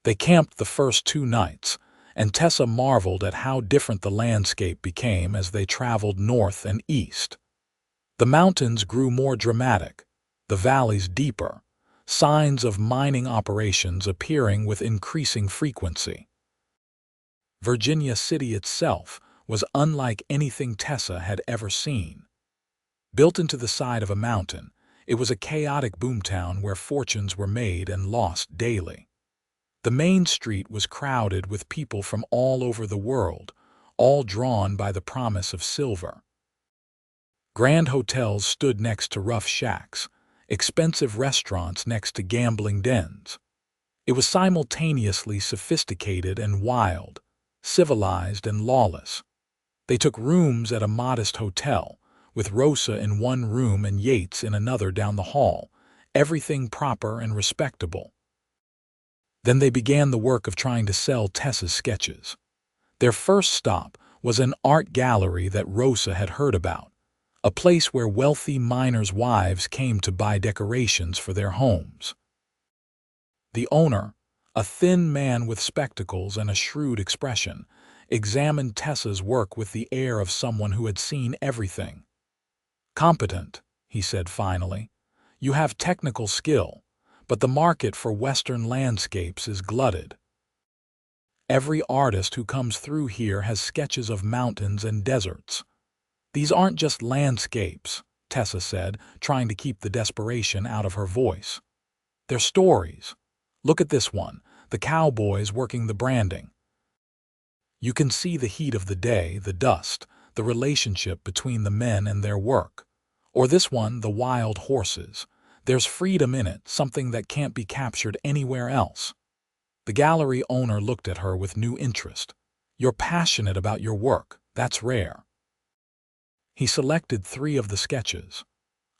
A: They camped the first 2 nights, and Tessa marveled at how different the landscape became as they traveled north and east. The mountains grew more dramatic, the valleys deeper, signs of mining operations appearing with increasing frequency. Virginia City itself was unlike anything Tessa had ever seen. Built into the side of a mountain, it was a chaotic boomtown where fortunes were made and lost daily. The main street was crowded with people from all over the world, all drawn by the promise of silver. Grand hotels stood next to rough shacks, expensive restaurants next to gambling dens. It was simultaneously sophisticated and wild, civilized and lawless. They took rooms at a modest hotel, with Rosa in one room and Yates in another down the hall, everything proper and respectable. Then they began the work of trying to sell Tessa's sketches. Their first stop was an art gallery that Rosa had heard about, a place where wealthy miners' wives came to buy decorations for their homes. The owner, a thin man with spectacles and a shrewd expression, examined Tessa's work with the air of someone who had seen everything. "Competent," he said finally. "You have technical skill, but the market for Western landscapes is glutted. Every artist who comes through here has sketches of mountains and deserts. These aren't just landscapes," Tessa said, trying to keep the desperation out of her voice. "They're stories. Look at this one, the cowboys working the branding. You can see the heat of the day, the dust, the relationship between the men and their work. Or this one, the wild horses. There's freedom in it, something that can't be captured anywhere else." The gallery owner looked at her with new interest. "You're passionate about your work. That's rare." He selected 3 of the sketches.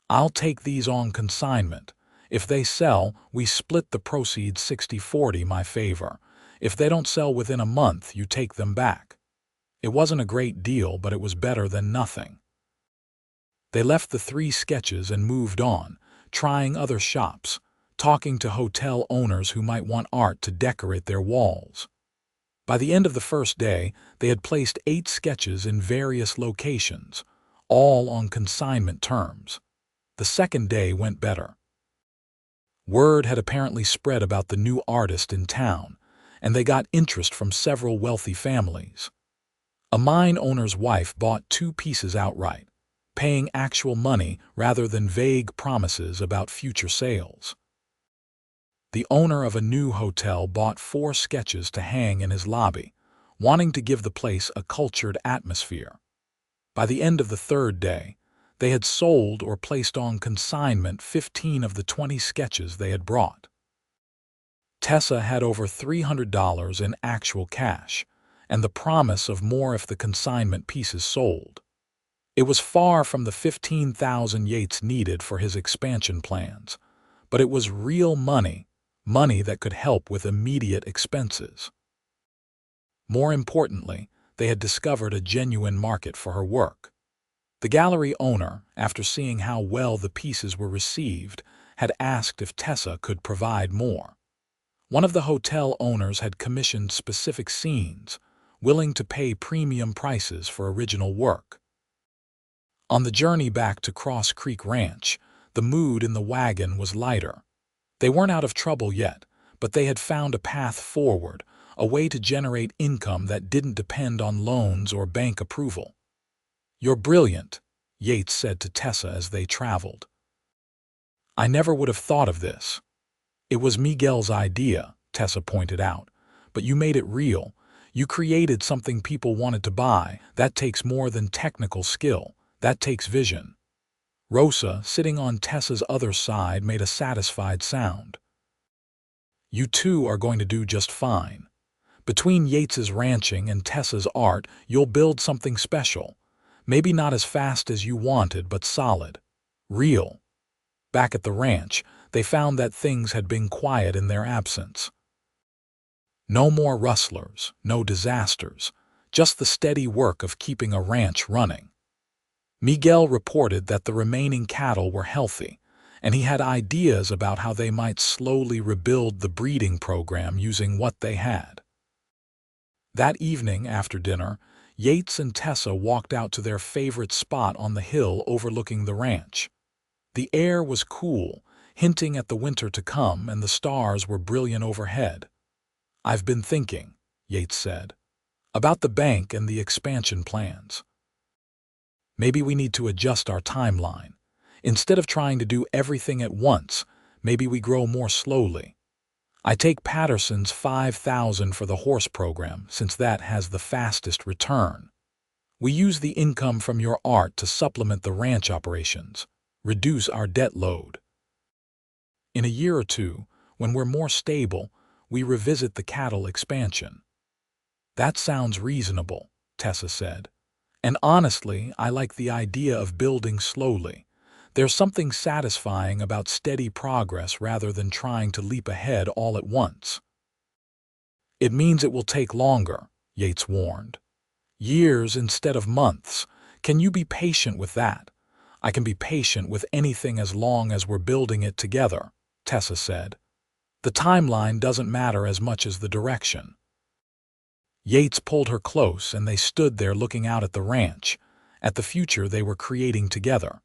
A: I'll take these on consignment. If they sell, we split the proceeds 60-40 my favor. If they don't sell within a month, you take them back. It wasn't a great deal, but it was better than nothing. They left the 3 sketches and moved on, trying other shops, talking to hotel owners who might want art to decorate their walls. By the end of the first day, they had placed 8 sketches in various locations, all on consignment terms. The second day went better. Word had apparently spread about the new artist in town, and they got interest from several wealthy families. A mine owner's wife bought 2 pieces outright, paying actual money rather than vague promises about future sales. The owner of a new hotel bought 4 sketches to hang in his lobby, wanting to give the place a cultured atmosphere. By the end of the third day, they had sold or placed on consignment 15 of the 20 sketches they had brought. Tessa had over $300 in actual cash, and the promise of more if the consignment pieces sold. It was far from the $15,000 Yates needed for his expansion plans, but it was real money that could help with immediate expenses. More importantly, they had discovered a genuine market for her work. The gallery owner, after seeing how well the pieces were received, had asked if Tessa could provide more. One of the hotel owners had commissioned specific scenes, willing to pay premium prices for original work. On the journey back to Cross Creek Ranch, the mood in the wagon was lighter. They weren't out of trouble yet, but they had found a path forward, a way to generate income that didn't depend on loans or bank approval. "You're brilliant," Yates said to Tessa as they traveled. "I never would have thought of this." "It was Miguel's idea," Tessa pointed out, "but you made it real. You created something people wanted to buy. That takes more than technical skill. That takes vision." Rosa, sitting on Tessa's other side, made a satisfied sound. "You two are going to do just fine. Between Yates's ranching and Tessa's art, you'll build something special. Maybe not as fast as you wanted, but solid. Real." Back at the ranch, they found that things had been quiet in their absence. No more rustlers, no disasters, just the steady work of keeping a ranch running. Miguel reported that the remaining cattle were healthy, and he had ideas about how they might slowly rebuild the breeding program using what they had. That evening, after dinner, Yates and Tessa walked out to their favorite spot on the hill overlooking the ranch. The air was cool, hinting at the winter to come, and the stars were brilliant overhead. "I've been thinking," Yates said, "about the bank and the expansion plans. Maybe we need to adjust our timeline. Instead of trying to do everything at once, maybe we grow more slowly. I take Patterson's 5,000 for the horse program, since that has the fastest return. We use the income from your art to supplement the ranch operations, reduce our debt load. In a year or two, when we're more stable, we revisit the cattle expansion." "That sounds reasonable," Tessa said. "And honestly, I like the idea of building slowly. There's something satisfying about steady progress rather than trying to leap ahead all at once." "It means it will take longer," Yates warned. "Years instead of months. Can you be patient with that?" "I can be patient with anything as long as we're building it together," Tessa said. "The timeline doesn't matter as much as the direction." Yates pulled her close, and they stood there looking out at the ranch, at the future they were creating together.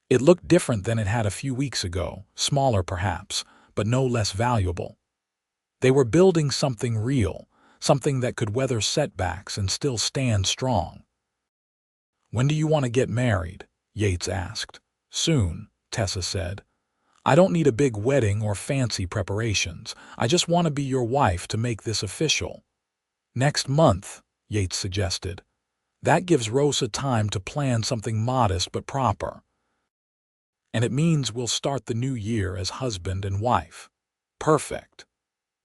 A: It looked different than it had a few weeks ago, smaller perhaps, but no less valuable. They were building something real, something that could weather setbacks and still stand strong. "When do you want to get married?" Yates asked. "Soon," Tessa said. "I don't need a big wedding or fancy preparations. I just want to be your wife to make this official." "Next month," Yates suggested. "That gives Rosa time to plan something modest but proper. And it means we'll start the new year as husband and wife." "Perfect."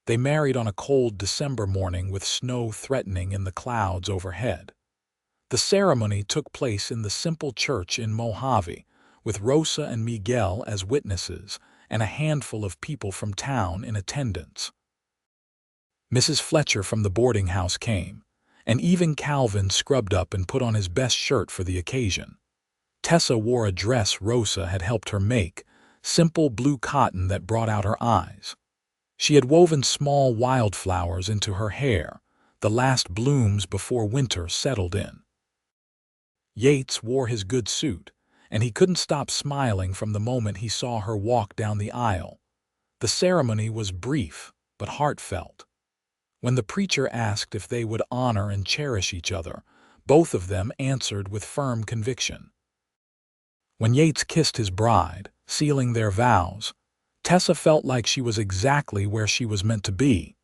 A: They married on a cold December morning with snow threatening in the clouds overhead. The ceremony took place in the simple church in Mojave, with Rosa and Miguel as witnesses and a handful of people from town in attendance. Mrs. Fletcher from the boarding house came, and even Calvin scrubbed up and put on his best shirt for the occasion. Tessa wore a dress Rosa had helped her make, simple blue cotton that brought out her eyes. She had woven small wildflowers into her hair, the last blooms before winter settled in. Yates wore his good suit, and he couldn't stop smiling from the moment he saw her walk down the aisle. The ceremony was brief, but heartfelt. When the preacher asked if they would honor and cherish each other, both of them answered with firm conviction. When Yates kissed his bride, sealing their vows, Tessa felt like she was exactly where she was meant to be.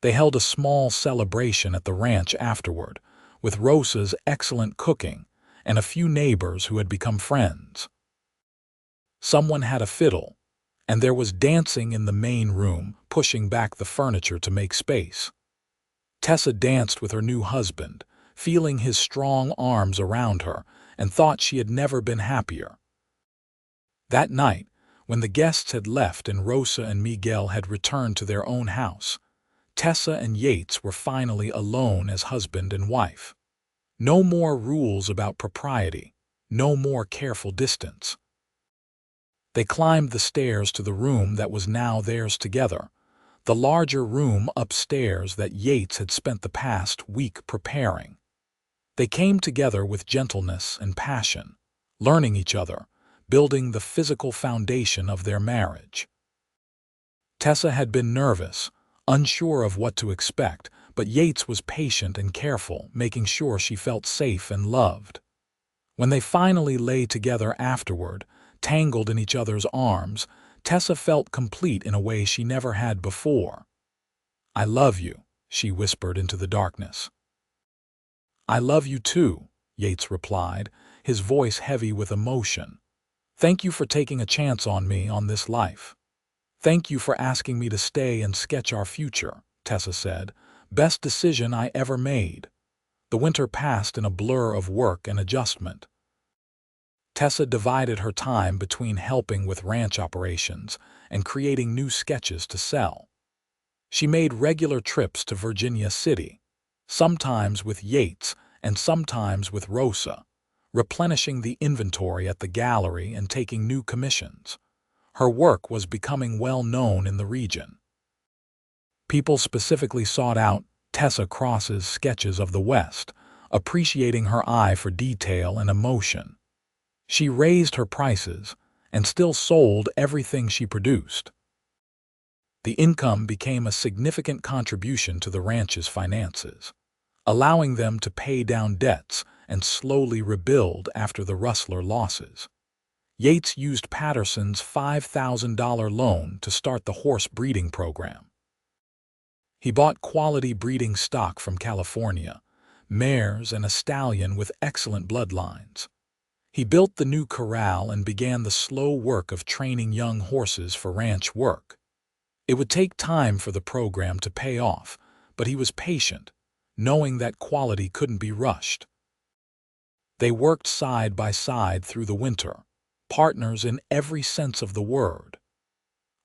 A: They held a small celebration at the ranch afterward, with Rosa's excellent cooking and a few neighbors who had become friends. Someone had a fiddle, and there was dancing in the main room, pushing back the furniture to make space. Tessa danced with her new husband, feeling his strong arms around her, and thought she had never been happier. That night, when the guests had left and Rosa and Miguel had returned to their own house, Tessa and Yates were finally alone as husband and wife. No more rules about propriety, no more careful distance. They climbed the stairs to the room that was now theirs together, the larger room upstairs that Yates had spent the past week preparing. They came together with gentleness and passion, learning each other, building the physical foundation of their marriage. Tessa had been nervous, unsure of what to expect, but Yates was patient and careful, making sure she felt safe and loved. When they finally lay together afterward, tangled in each other's arms, Tessa felt complete in a way she never had before. "I love you," she whispered into the darkness. "I love you too," Yates replied, his voice heavy with emotion. "Thank you for taking a chance on me on this life. Thank you for asking me to stay and sketch our future," Tessa said. "Best decision I ever made." The winter passed in a blur of work and adjustment. Tessa divided her time between helping with ranch operations and creating new sketches to sell. She made regular trips to Virginia City, sometimes with Yates and sometimes with Rosa, replenishing the inventory at the gallery and taking new commissions. Her work was becoming well known in the region. People specifically sought out Tessa Cross's sketches of the West, appreciating her eye for detail and emotion. She raised her prices and still sold everything she produced. The income became a significant contribution to the ranch's finances, allowing them to pay down debts and slowly rebuild after the Rustler losses. Yates used Patterson's $5,000 loan to start the horse breeding program. He bought quality breeding stock from California, mares and a stallion with excellent bloodlines. He built the new corral and began the slow work of training young horses for ranch work. It would take time for the program to pay off, but he was patient, knowing that quality couldn't be rushed. They worked side by side through the winter, partners in every sense of the word.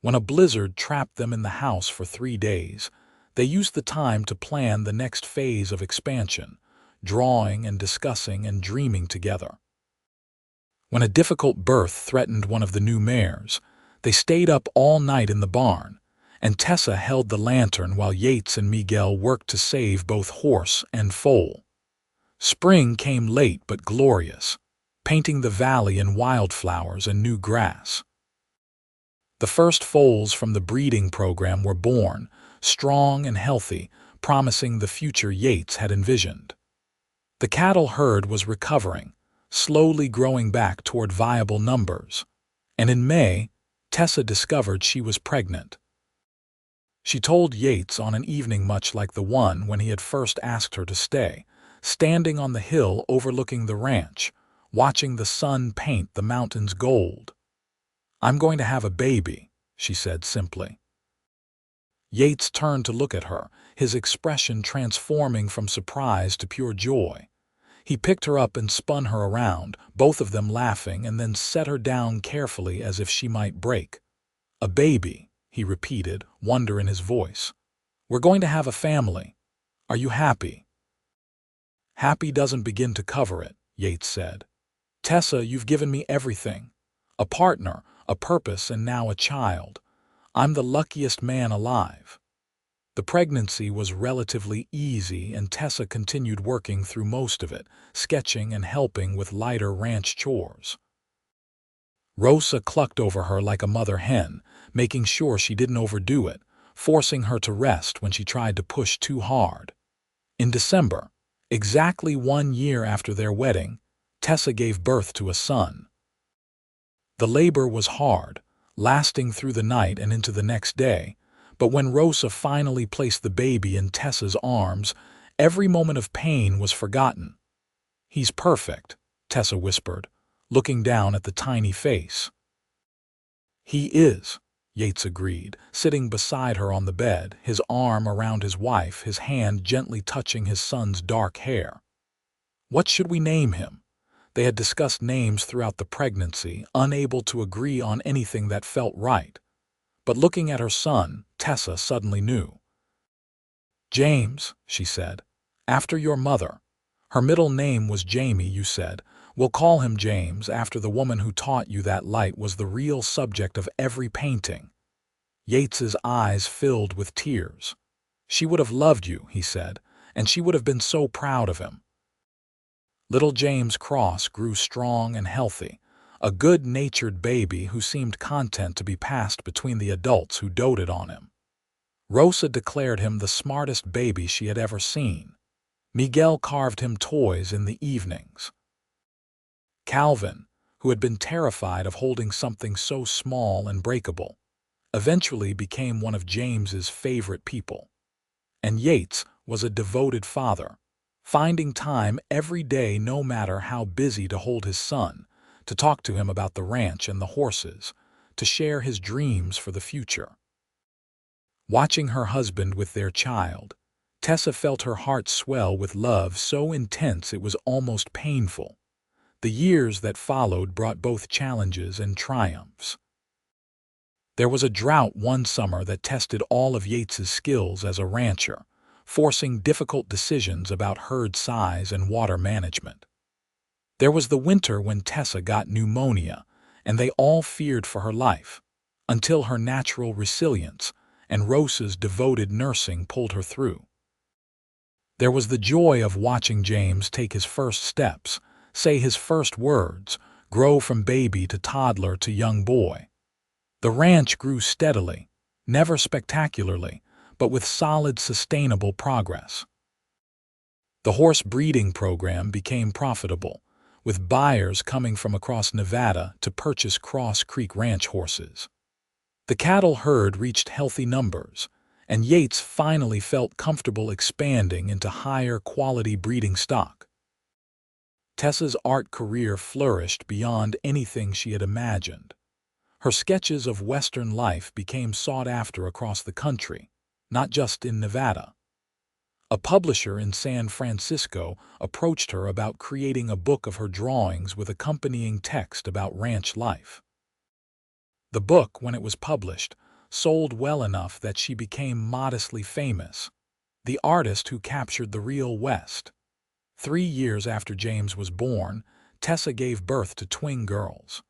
A: When a blizzard trapped them in the house for 3 days, they used the time to plan the next phase of expansion, drawing and discussing and dreaming together. When a difficult birth threatened one of the new mares, they stayed up all night in the barn, and Tessa held the lantern while Yates and Miguel worked to save both horse and foal. Spring came late but glorious, painting the valley in wildflowers and new grass. The first foals from the breeding program were born, strong and healthy, promising the future Yates had envisioned. The cattle herd was recovering, slowly growing back toward viable numbers, and in May, Tessa discovered she was pregnant. She told Yates on an evening much like the one when he had first asked her to stay, standing on the hill overlooking the ranch, watching the sun paint the mountains gold. "I'm going to have a baby," she said simply. Yates turned to look at her, his expression transforming from surprise to pure joy. He picked her up and spun her around, both of them laughing, and then set her down carefully as if she might break. "A baby," he repeated, wonder in his voice. "We're going to have a family. Are you happy?" "Happy doesn't begin to cover it," Yates said. "Tessa, you've given me everything. A partner, a purpose, and now a child. I'm the luckiest man alive." The pregnancy was relatively easy, and Tessa continued working through most of it, sketching and helping with lighter ranch chores. Rosa clucked over her like a mother hen, making sure she didn't overdo it, forcing her to rest when she tried to push too hard. In December, exactly 1 year after their wedding, Tessa gave birth to a son. The labor was hard, lasting through the night and into the next day, but when Rosa finally placed the baby in Tessa's arms, every moment of pain was forgotten. "He's perfect," Tessa whispered, looking down at the tiny face. "He is," Yates agreed, sitting beside her on the bed, his arm around his wife, his hand gently touching his son's dark hair. "What should we name him?" They had discussed names throughout the pregnancy, unable to agree on anything that felt right. But looking at her son, Tessa suddenly knew. "James," she said, "after your mother. Her middle name was Jamie, you said. We'll call him James, after the woman who taught you that light was the real subject of every painting." Yates's eyes filled with tears. "She would have loved you," he said, "and she would have been so proud of him." Little James Cross grew strong and healthy, a good-natured baby who seemed content to be passed between the adults who doted on him. Rosa declared him the smartest baby she had ever seen. Miguel carved him toys in the evenings. Calvin, who had been terrified of holding something so small and breakable, eventually became one of James's favorite people. And Yates was a devoted father, finding time every day, no matter how busy, to hold his son, to talk to him about the ranch and the horses, to share his dreams for the future. Watching her husband with their child, Tessa felt her heart swell with love so intense it was almost painful. The years that followed brought both challenges and triumphs. There was a drought one summer that tested all of Yates's skills as a rancher, forcing difficult decisions about herd size and water management. There was the winter when Tessa got pneumonia, and they all feared for her life, until her natural resilience and Rosa's devoted nursing pulled her through. There was the joy of watching James take his first steps, say his first words, grow from baby to toddler to young boy. The ranch grew steadily, never spectacularly, but with solid, sustainable progress. The horse breeding program became profitable, with buyers coming from across Nevada to purchase Cross Creek Ranch horses. The cattle herd reached healthy numbers, and Yates finally felt comfortable expanding into higher-quality breeding stock. Tessa's art career flourished beyond anything she had imagined. Her sketches of Western life became sought after across the country, not just in Nevada. A publisher in San Francisco approached her about creating a book of her drawings with accompanying text about ranch life. The book, when it was published, sold well enough that she became modestly famous, the artist who captured the real West. 3 years after James was born, Tessa gave birth to twin girls.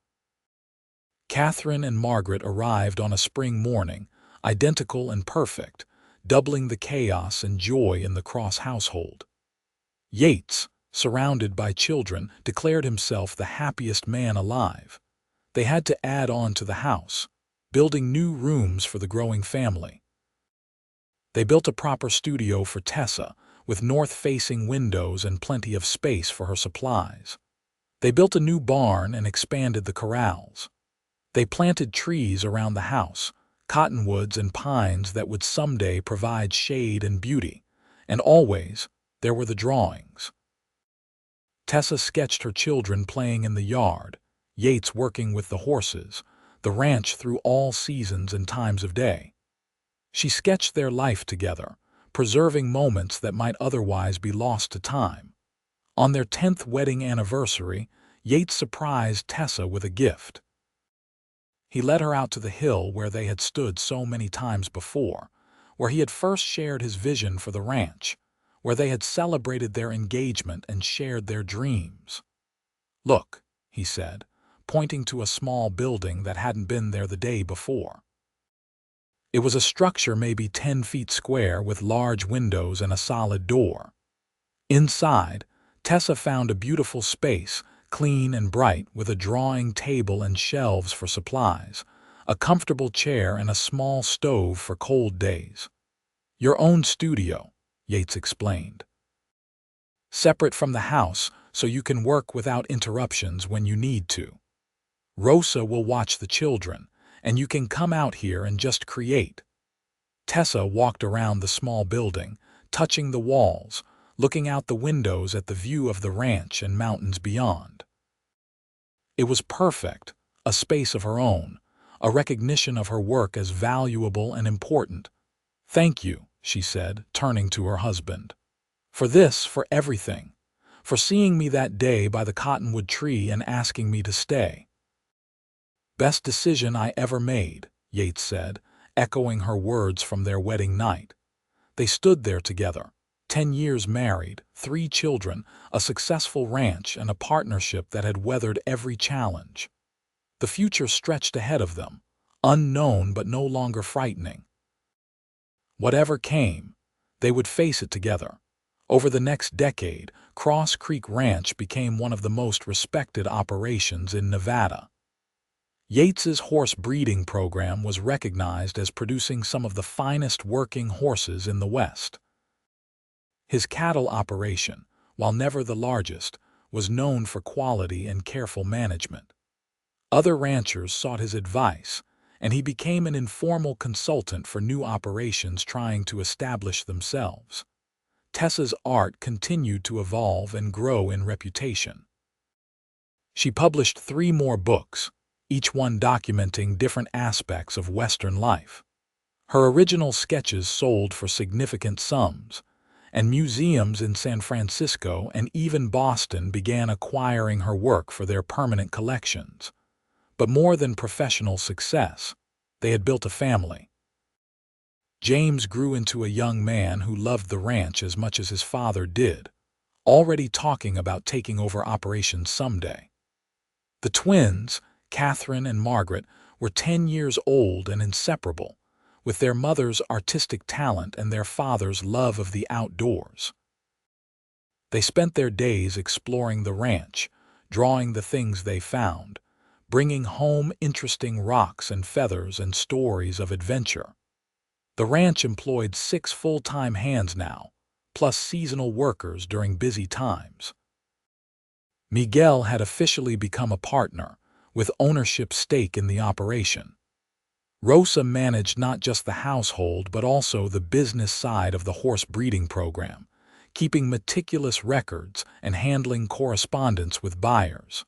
A: Catherine and Margaret arrived on a spring morning, identical and perfect, doubling the chaos and joy in the Cross household. Yates, surrounded by children, declared himself the happiest man alive. They had to add on to the house, building new rooms for the growing family. They built a proper studio for Tessa, with north-facing windows and plenty of space for her supplies. They built a new barn and expanded the corrals. They planted trees around the house, cottonwoods and pines that would someday provide shade and beauty, and always there were the drawings. Tessa sketched her children playing in the yard, Yates working with the horses, the ranch through all seasons and times of day. She sketched their life together, preserving moments that might otherwise be lost to time. On their 10th wedding anniversary, Yates surprised Tessa with a gift. He led her out to the hill where they had stood so many times before, where he had first shared his vision for the ranch, where they had celebrated their engagement and shared their dreams. "Look," he said, pointing to a small building that hadn't been there the day before. It was a structure maybe 10 feet square with large windows and a solid door. Inside, Tessa found a beautiful space, clean and bright, with a drawing table and shelves for supplies, a comfortable chair and a small stove for cold days. "Your own studio," Yates explained. "Separate from the house so you can work without interruptions when you need to. Rosa will watch the children, and you can come out here and just create." Tessa walked around the small building, touching the walls, looking out the windows at the view of the ranch and mountains beyond. It was perfect, a space of her own, a recognition of her work as valuable and important. "Thank you," she said, turning to her husband. For everything. For seeing me that day by the cottonwood tree and asking me to stay." "Best decision I ever made," Yates said, echoing her words from their wedding night. They stood there together, 10 years married, 3 children, a successful ranch, and a partnership that had weathered every challenge. The future stretched ahead of them, unknown but no longer frightening. Whatever came, they would face it together. Over the next decade, Cross Creek Ranch became one of the most respected operations in Nevada. Yates's horse breeding program was recognized as producing some of the finest working horses in the West. His cattle operation, while never the largest, was known for quality and careful management. Other ranchers sought his advice, and he became an informal consultant for new operations trying to establish themselves. Tessa's art continued to evolve and grow in reputation. She published 3 more books, each one documenting different aspects of Western life. Her original sketches sold for significant sums, and museums in San Francisco and even Boston began acquiring her work for their permanent collections. But more than professional success, they had built a family. James grew into a young man who loved the ranch as much as his father did, already talking about taking over operations someday. The twins, Catherine and Margaret, were 10 years old and inseparable, with their mother's artistic talent and their father's love of the outdoors. They spent their days exploring the ranch, drawing the things they found, bringing home interesting rocks and feathers and stories of adventure. The ranch employed 6 full-time hands now, plus seasonal workers during busy times. Miguel had officially become a partner, with ownership stake in the operation. Rosa managed not just the household but also the business side of the horse breeding program, keeping meticulous records and handling correspondence with buyers.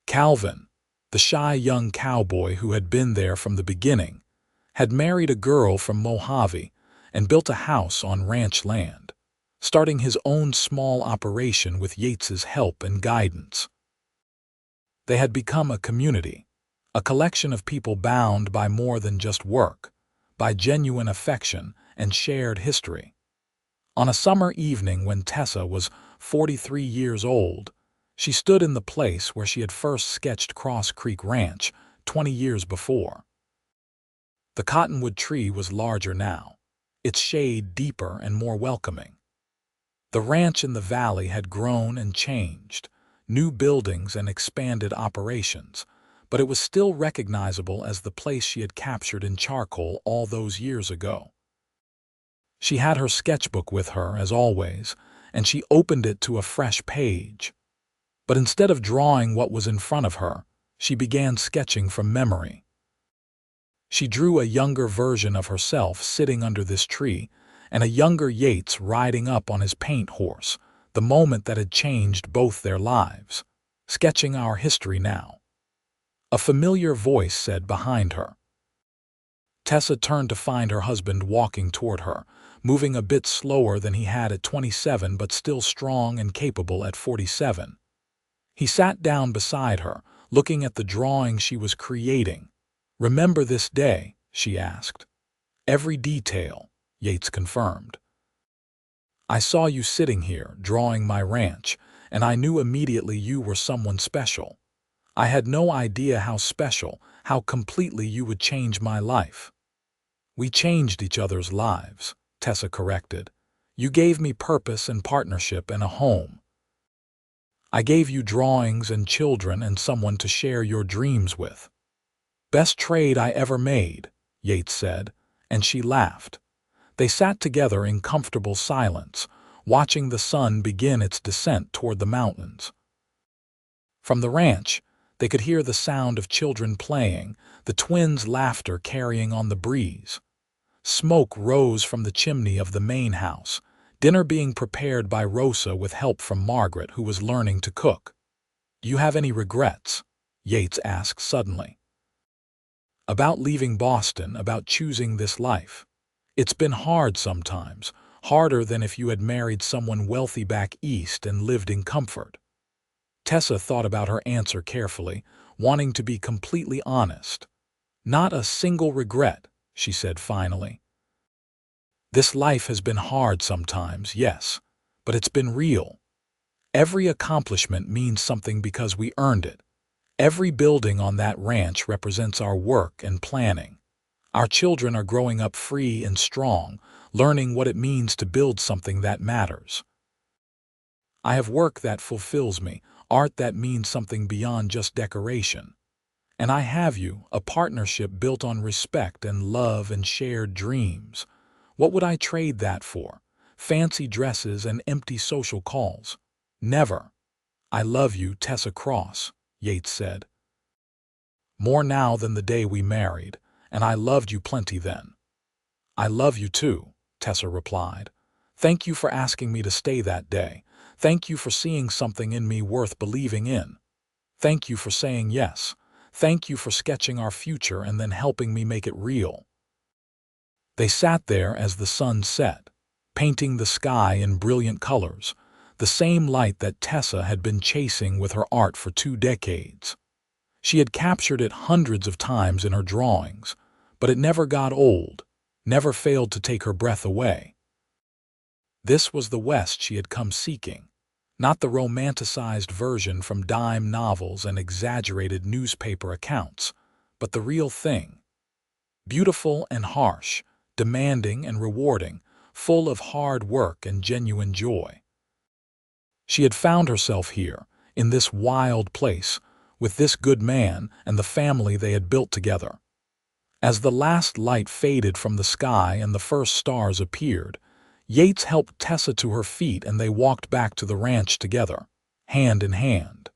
A: Calvin, the shy young cowboy who had been there from the beginning, had married a girl from Mojave and built a house on ranch land, starting his own small operation with Yates's help and guidance. They had become a community, a collection of people bound by more than just work, by genuine affection and shared history. On a summer evening when Tessa was 43 years old, she stood in the place where she had first sketched Cross Creek Ranch 20 years before. The cottonwood tree was larger now, its shade deeper and more welcoming. The ranch in the valley had grown and changed, new buildings and expanded operations, but it was still recognizable as the place she had captured in charcoal all those years ago. She had her sketchbook with her, as always, and she opened it to a fresh page. But instead of drawing what was in front of her, she began sketching from memory. She drew a younger version of herself sitting under this tree, and a younger Yates riding up on his paint horse, the moment that had changed both their lives, sketching our history now. A familiar voice said behind her, Tessa turned to find her husband walking toward her, moving a bit slower than he had at 27 but still strong and capable at 47. He sat down beside her, looking at the drawing she was creating. "Remember this day?" she asked. "Every detail," Yates confirmed. "I saw you sitting here, drawing my ranch, and I knew immediately you were someone special. I had no idea how special, how completely you would change my life." "We changed each other's lives," Tessa corrected. "You gave me purpose and partnership and a home. I gave you drawings and children and someone to share your dreams with." "Best trade I ever made," Yates said, and she laughed. They sat together in comfortable silence, watching the sun begin its descent toward the mountains. From the ranch, they could hear the sound of children playing, the twins' laughter carrying on the breeze. Smoke rose from the chimney of the main house, dinner being prepared by Rosa with help from Margaret, who was learning to cook. "Do you have any regrets?" Yates asked suddenly. "About leaving Boston, about choosing this life? It's been hard sometimes, harder than if you had married someone wealthy back east and lived in comfort." Tessa thought about her answer carefully, wanting to be completely honest. "Not a single regret," she said finally. "This life has been hard sometimes, yes, but it's been real. Every accomplishment means something because we earned it. Every building on that ranch represents our work and planning. Our children are growing up free and strong, learning what it means to build something that matters. I have work that fulfills me, art that means something beyond just decoration. And I have you, a partnership built on respect and love and shared dreams. What would I trade that for? Fancy dresses and empty social calls? Never." "I love you, Tessa Cross," Yates said. "More now than the day we married, and I loved you plenty then." "I love you too," Tessa replied. "Thank you for asking me to stay that day. Thank you for seeing something in me worth believing in. Thank you for saying yes. Thank you for sketching our future and then helping me make it real." They sat there as the sun set, painting the sky in brilliant colors, the same light that Tessa had been chasing with her art for 2 decades. She had captured it hundreds of times in her drawings, but it never got old, never failed to take her breath away. This was the West she had come seeking, not the romanticized version from dime novels and exaggerated newspaper accounts, but the real thing. Beautiful and harsh, demanding and rewarding, full of hard work and genuine joy. She had found herself here, in this wild place, with this good man and the family they had built together. As the last light faded from the sky and the first stars appeared, Yates helped Tessa to her feet and they walked back to the ranch together, hand in hand.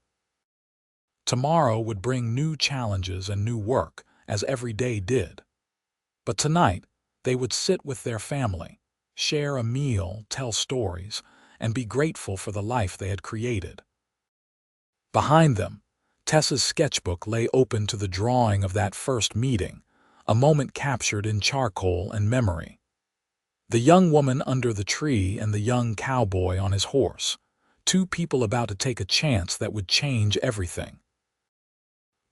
A: Tomorrow would bring new challenges and new work, as every day did. But tonight, they would sit with their family, share a meal, tell stories, and be grateful for the life they had created. Behind them, Tessa's sketchbook lay open to the drawing of that first meeting, a moment captured in charcoal and memory. The young woman under the tree and the young cowboy on his horse, 2 people about to take a chance that would change everything.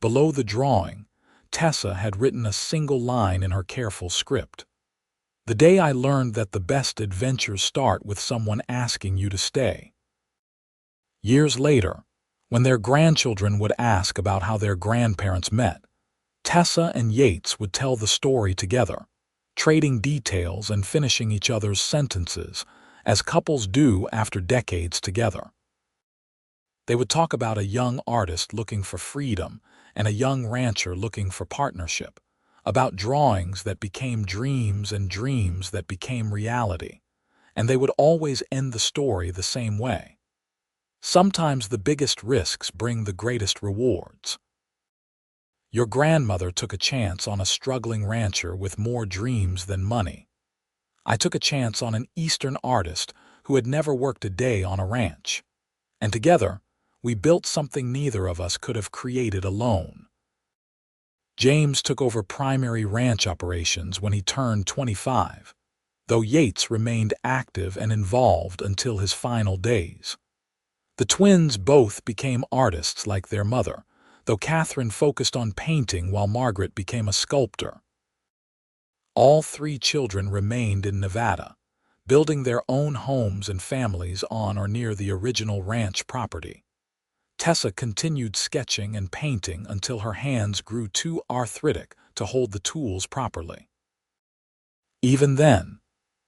A: Below the drawing, Tessa had written a single line in her careful script. "The day I learned that the best adventures start with someone asking you to stay." Years later, when their grandchildren would ask about how their grandparents met, Tessa and Yates would tell the story together, trading details and finishing each other's sentences, as couples do after decades together. They would talk about a young artist looking for freedom and a young rancher looking for partnership, about drawings that became dreams and dreams that became reality, and they would always end the story the same way. Sometimes the biggest risks bring the greatest rewards. Your grandmother took a chance on a struggling rancher with more dreams than money. I took a chance on an Eastern artist who had never worked a day on a ranch. And together, we built something neither of us could have created alone. James took over primary ranch operations when he turned 25, though Yates remained active and involved until his final days. The twins both became artists like their mother, though Catherine focused on painting while Margaret became a sculptor. All three children remained in Nevada, building their own homes and families on or near the original ranch property. Tessa continued sketching and painting until her hands grew too arthritic to hold the tools properly. Even then,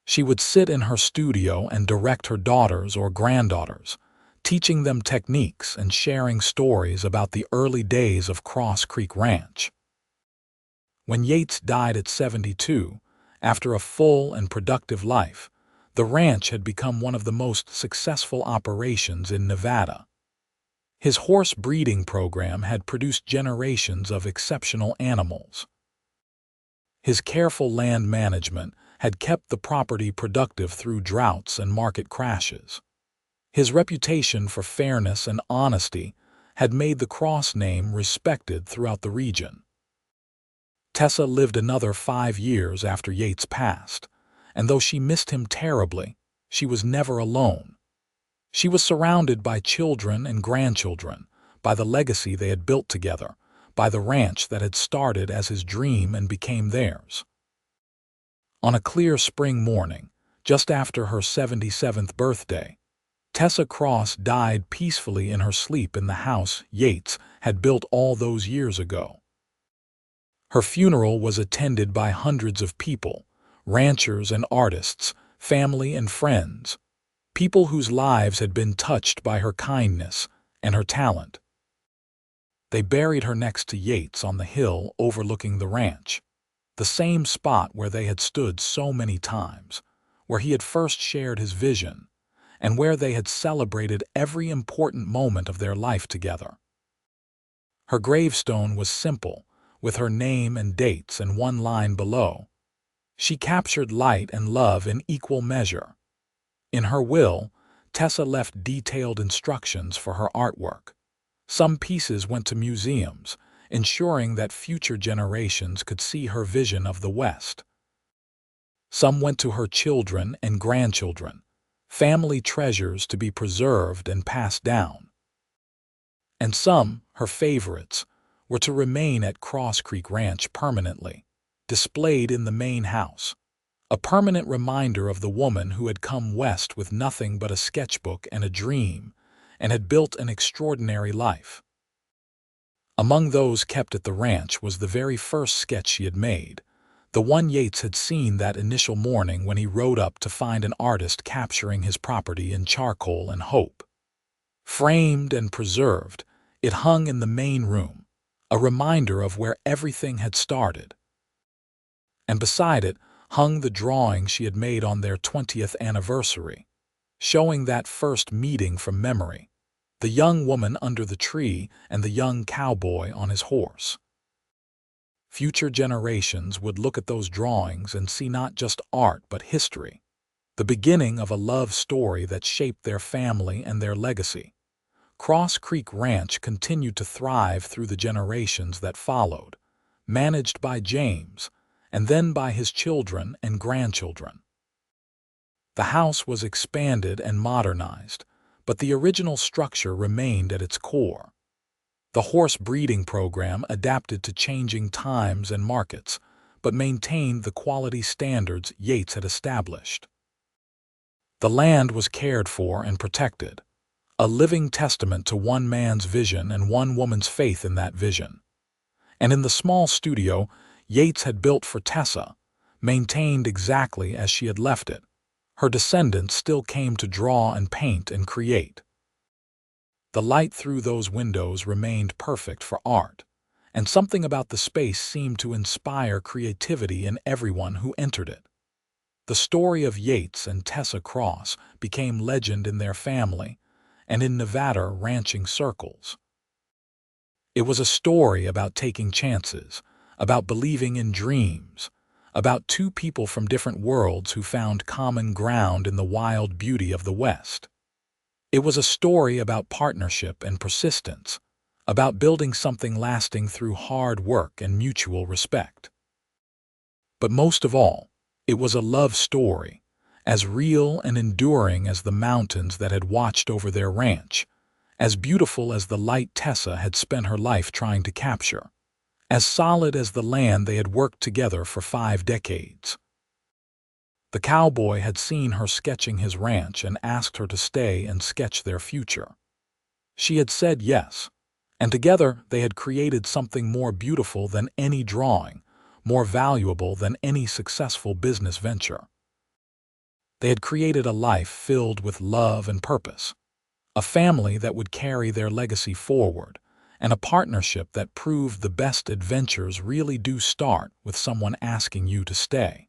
A: she would sit in her studio and direct her daughters or granddaughters, teaching them techniques and sharing stories about the early days of Cross Creek Ranch. When Yates died at 72, after a full and productive life, the ranch had become one of the most successful operations in Nevada. His horse breeding program had produced generations of exceptional animals. His careful land management had kept the property productive through droughts and market crashes. His reputation for fairness and honesty had made the Cross name respected throughout the region. Tessa lived another 5 years after Yates passed, and though she missed him terribly, she was never alone. She was surrounded by children and grandchildren, by the legacy they had built together, by the ranch that had started as his dream and became theirs. On a clear spring morning, just after her 77th birthday, Tessa Cross died peacefully in her sleep in the house Yates had built all those years ago. Her funeral was attended by hundreds of people, ranchers and artists, family and friends, people whose lives had been touched by her kindness and her talent. They buried her next to Yates on the hill overlooking the ranch, the same spot where they had stood so many times, where he had first shared his vision, and where they had celebrated every important moment of their life together. Her gravestone was simple, with her name and dates and one line below. She captured light and love in equal measure. In her will, Tessa left detailed instructions for her artwork. Some pieces went to museums, ensuring that future generations could see her vision of the West. Some went to her children and grandchildren, family treasures to be preserved and passed down. And some, her favorites, were to remain at Cross Creek Ranch permanently, displayed in the main house, a permanent reminder of the woman who had come west with nothing but a sketchbook and a dream, and had built an extraordinary life. Among those kept at the ranch was the very first sketch she had made, the one Yates had seen that initial morning when he rode up to find an artist capturing his property in charcoal and hope. Framed and preserved, it hung in the main room, a reminder of where everything had started. And beside it hung the drawing she had made on their 20th anniversary, showing that first meeting from memory, the young woman under the tree and the young cowboy on his horse. Future generations would look at those drawings and see not just art but history, the beginning of a love story that shaped their family and their legacy. Cross Creek Ranch continued to thrive through the generations that followed, managed by James, and then by his children and grandchildren. The house was expanded and modernized, but the original structure remained at its core. The horse breeding program adapted to changing times and markets, but maintained the quality standards Yates had established. The land was cared for and protected, a living testament to one man's vision and one woman's faith in that vision. And in the small studio Yates had built for Tessa, maintained exactly as she had left it, her descendants still came to draw and paint and create. The light through those windows remained perfect for art, and something about the space seemed to inspire creativity in everyone who entered it. The story of Yates and Tessa Cross became legend in their family and in Nevada ranching circles. It was a story about taking chances, about believing in dreams, about two people from different worlds who found common ground in the wild beauty of the West. It was a story about partnership and persistence, about building something lasting through hard work and mutual respect. But most of all, it was a love story, as real and enduring as the mountains that had watched over their ranch, as beautiful as the light Tessa had spent her life trying to capture, as solid as the land they had worked together for 5 decades. The cowboy had seen her sketching his ranch and asked her to stay and sketch their future. She had said yes, and together they had created something more beautiful than any drawing, more valuable than any successful business venture. They had created a life filled with love and purpose, a family that would carry their legacy forward, and a partnership that proved the best adventures really do start with someone asking you to stay.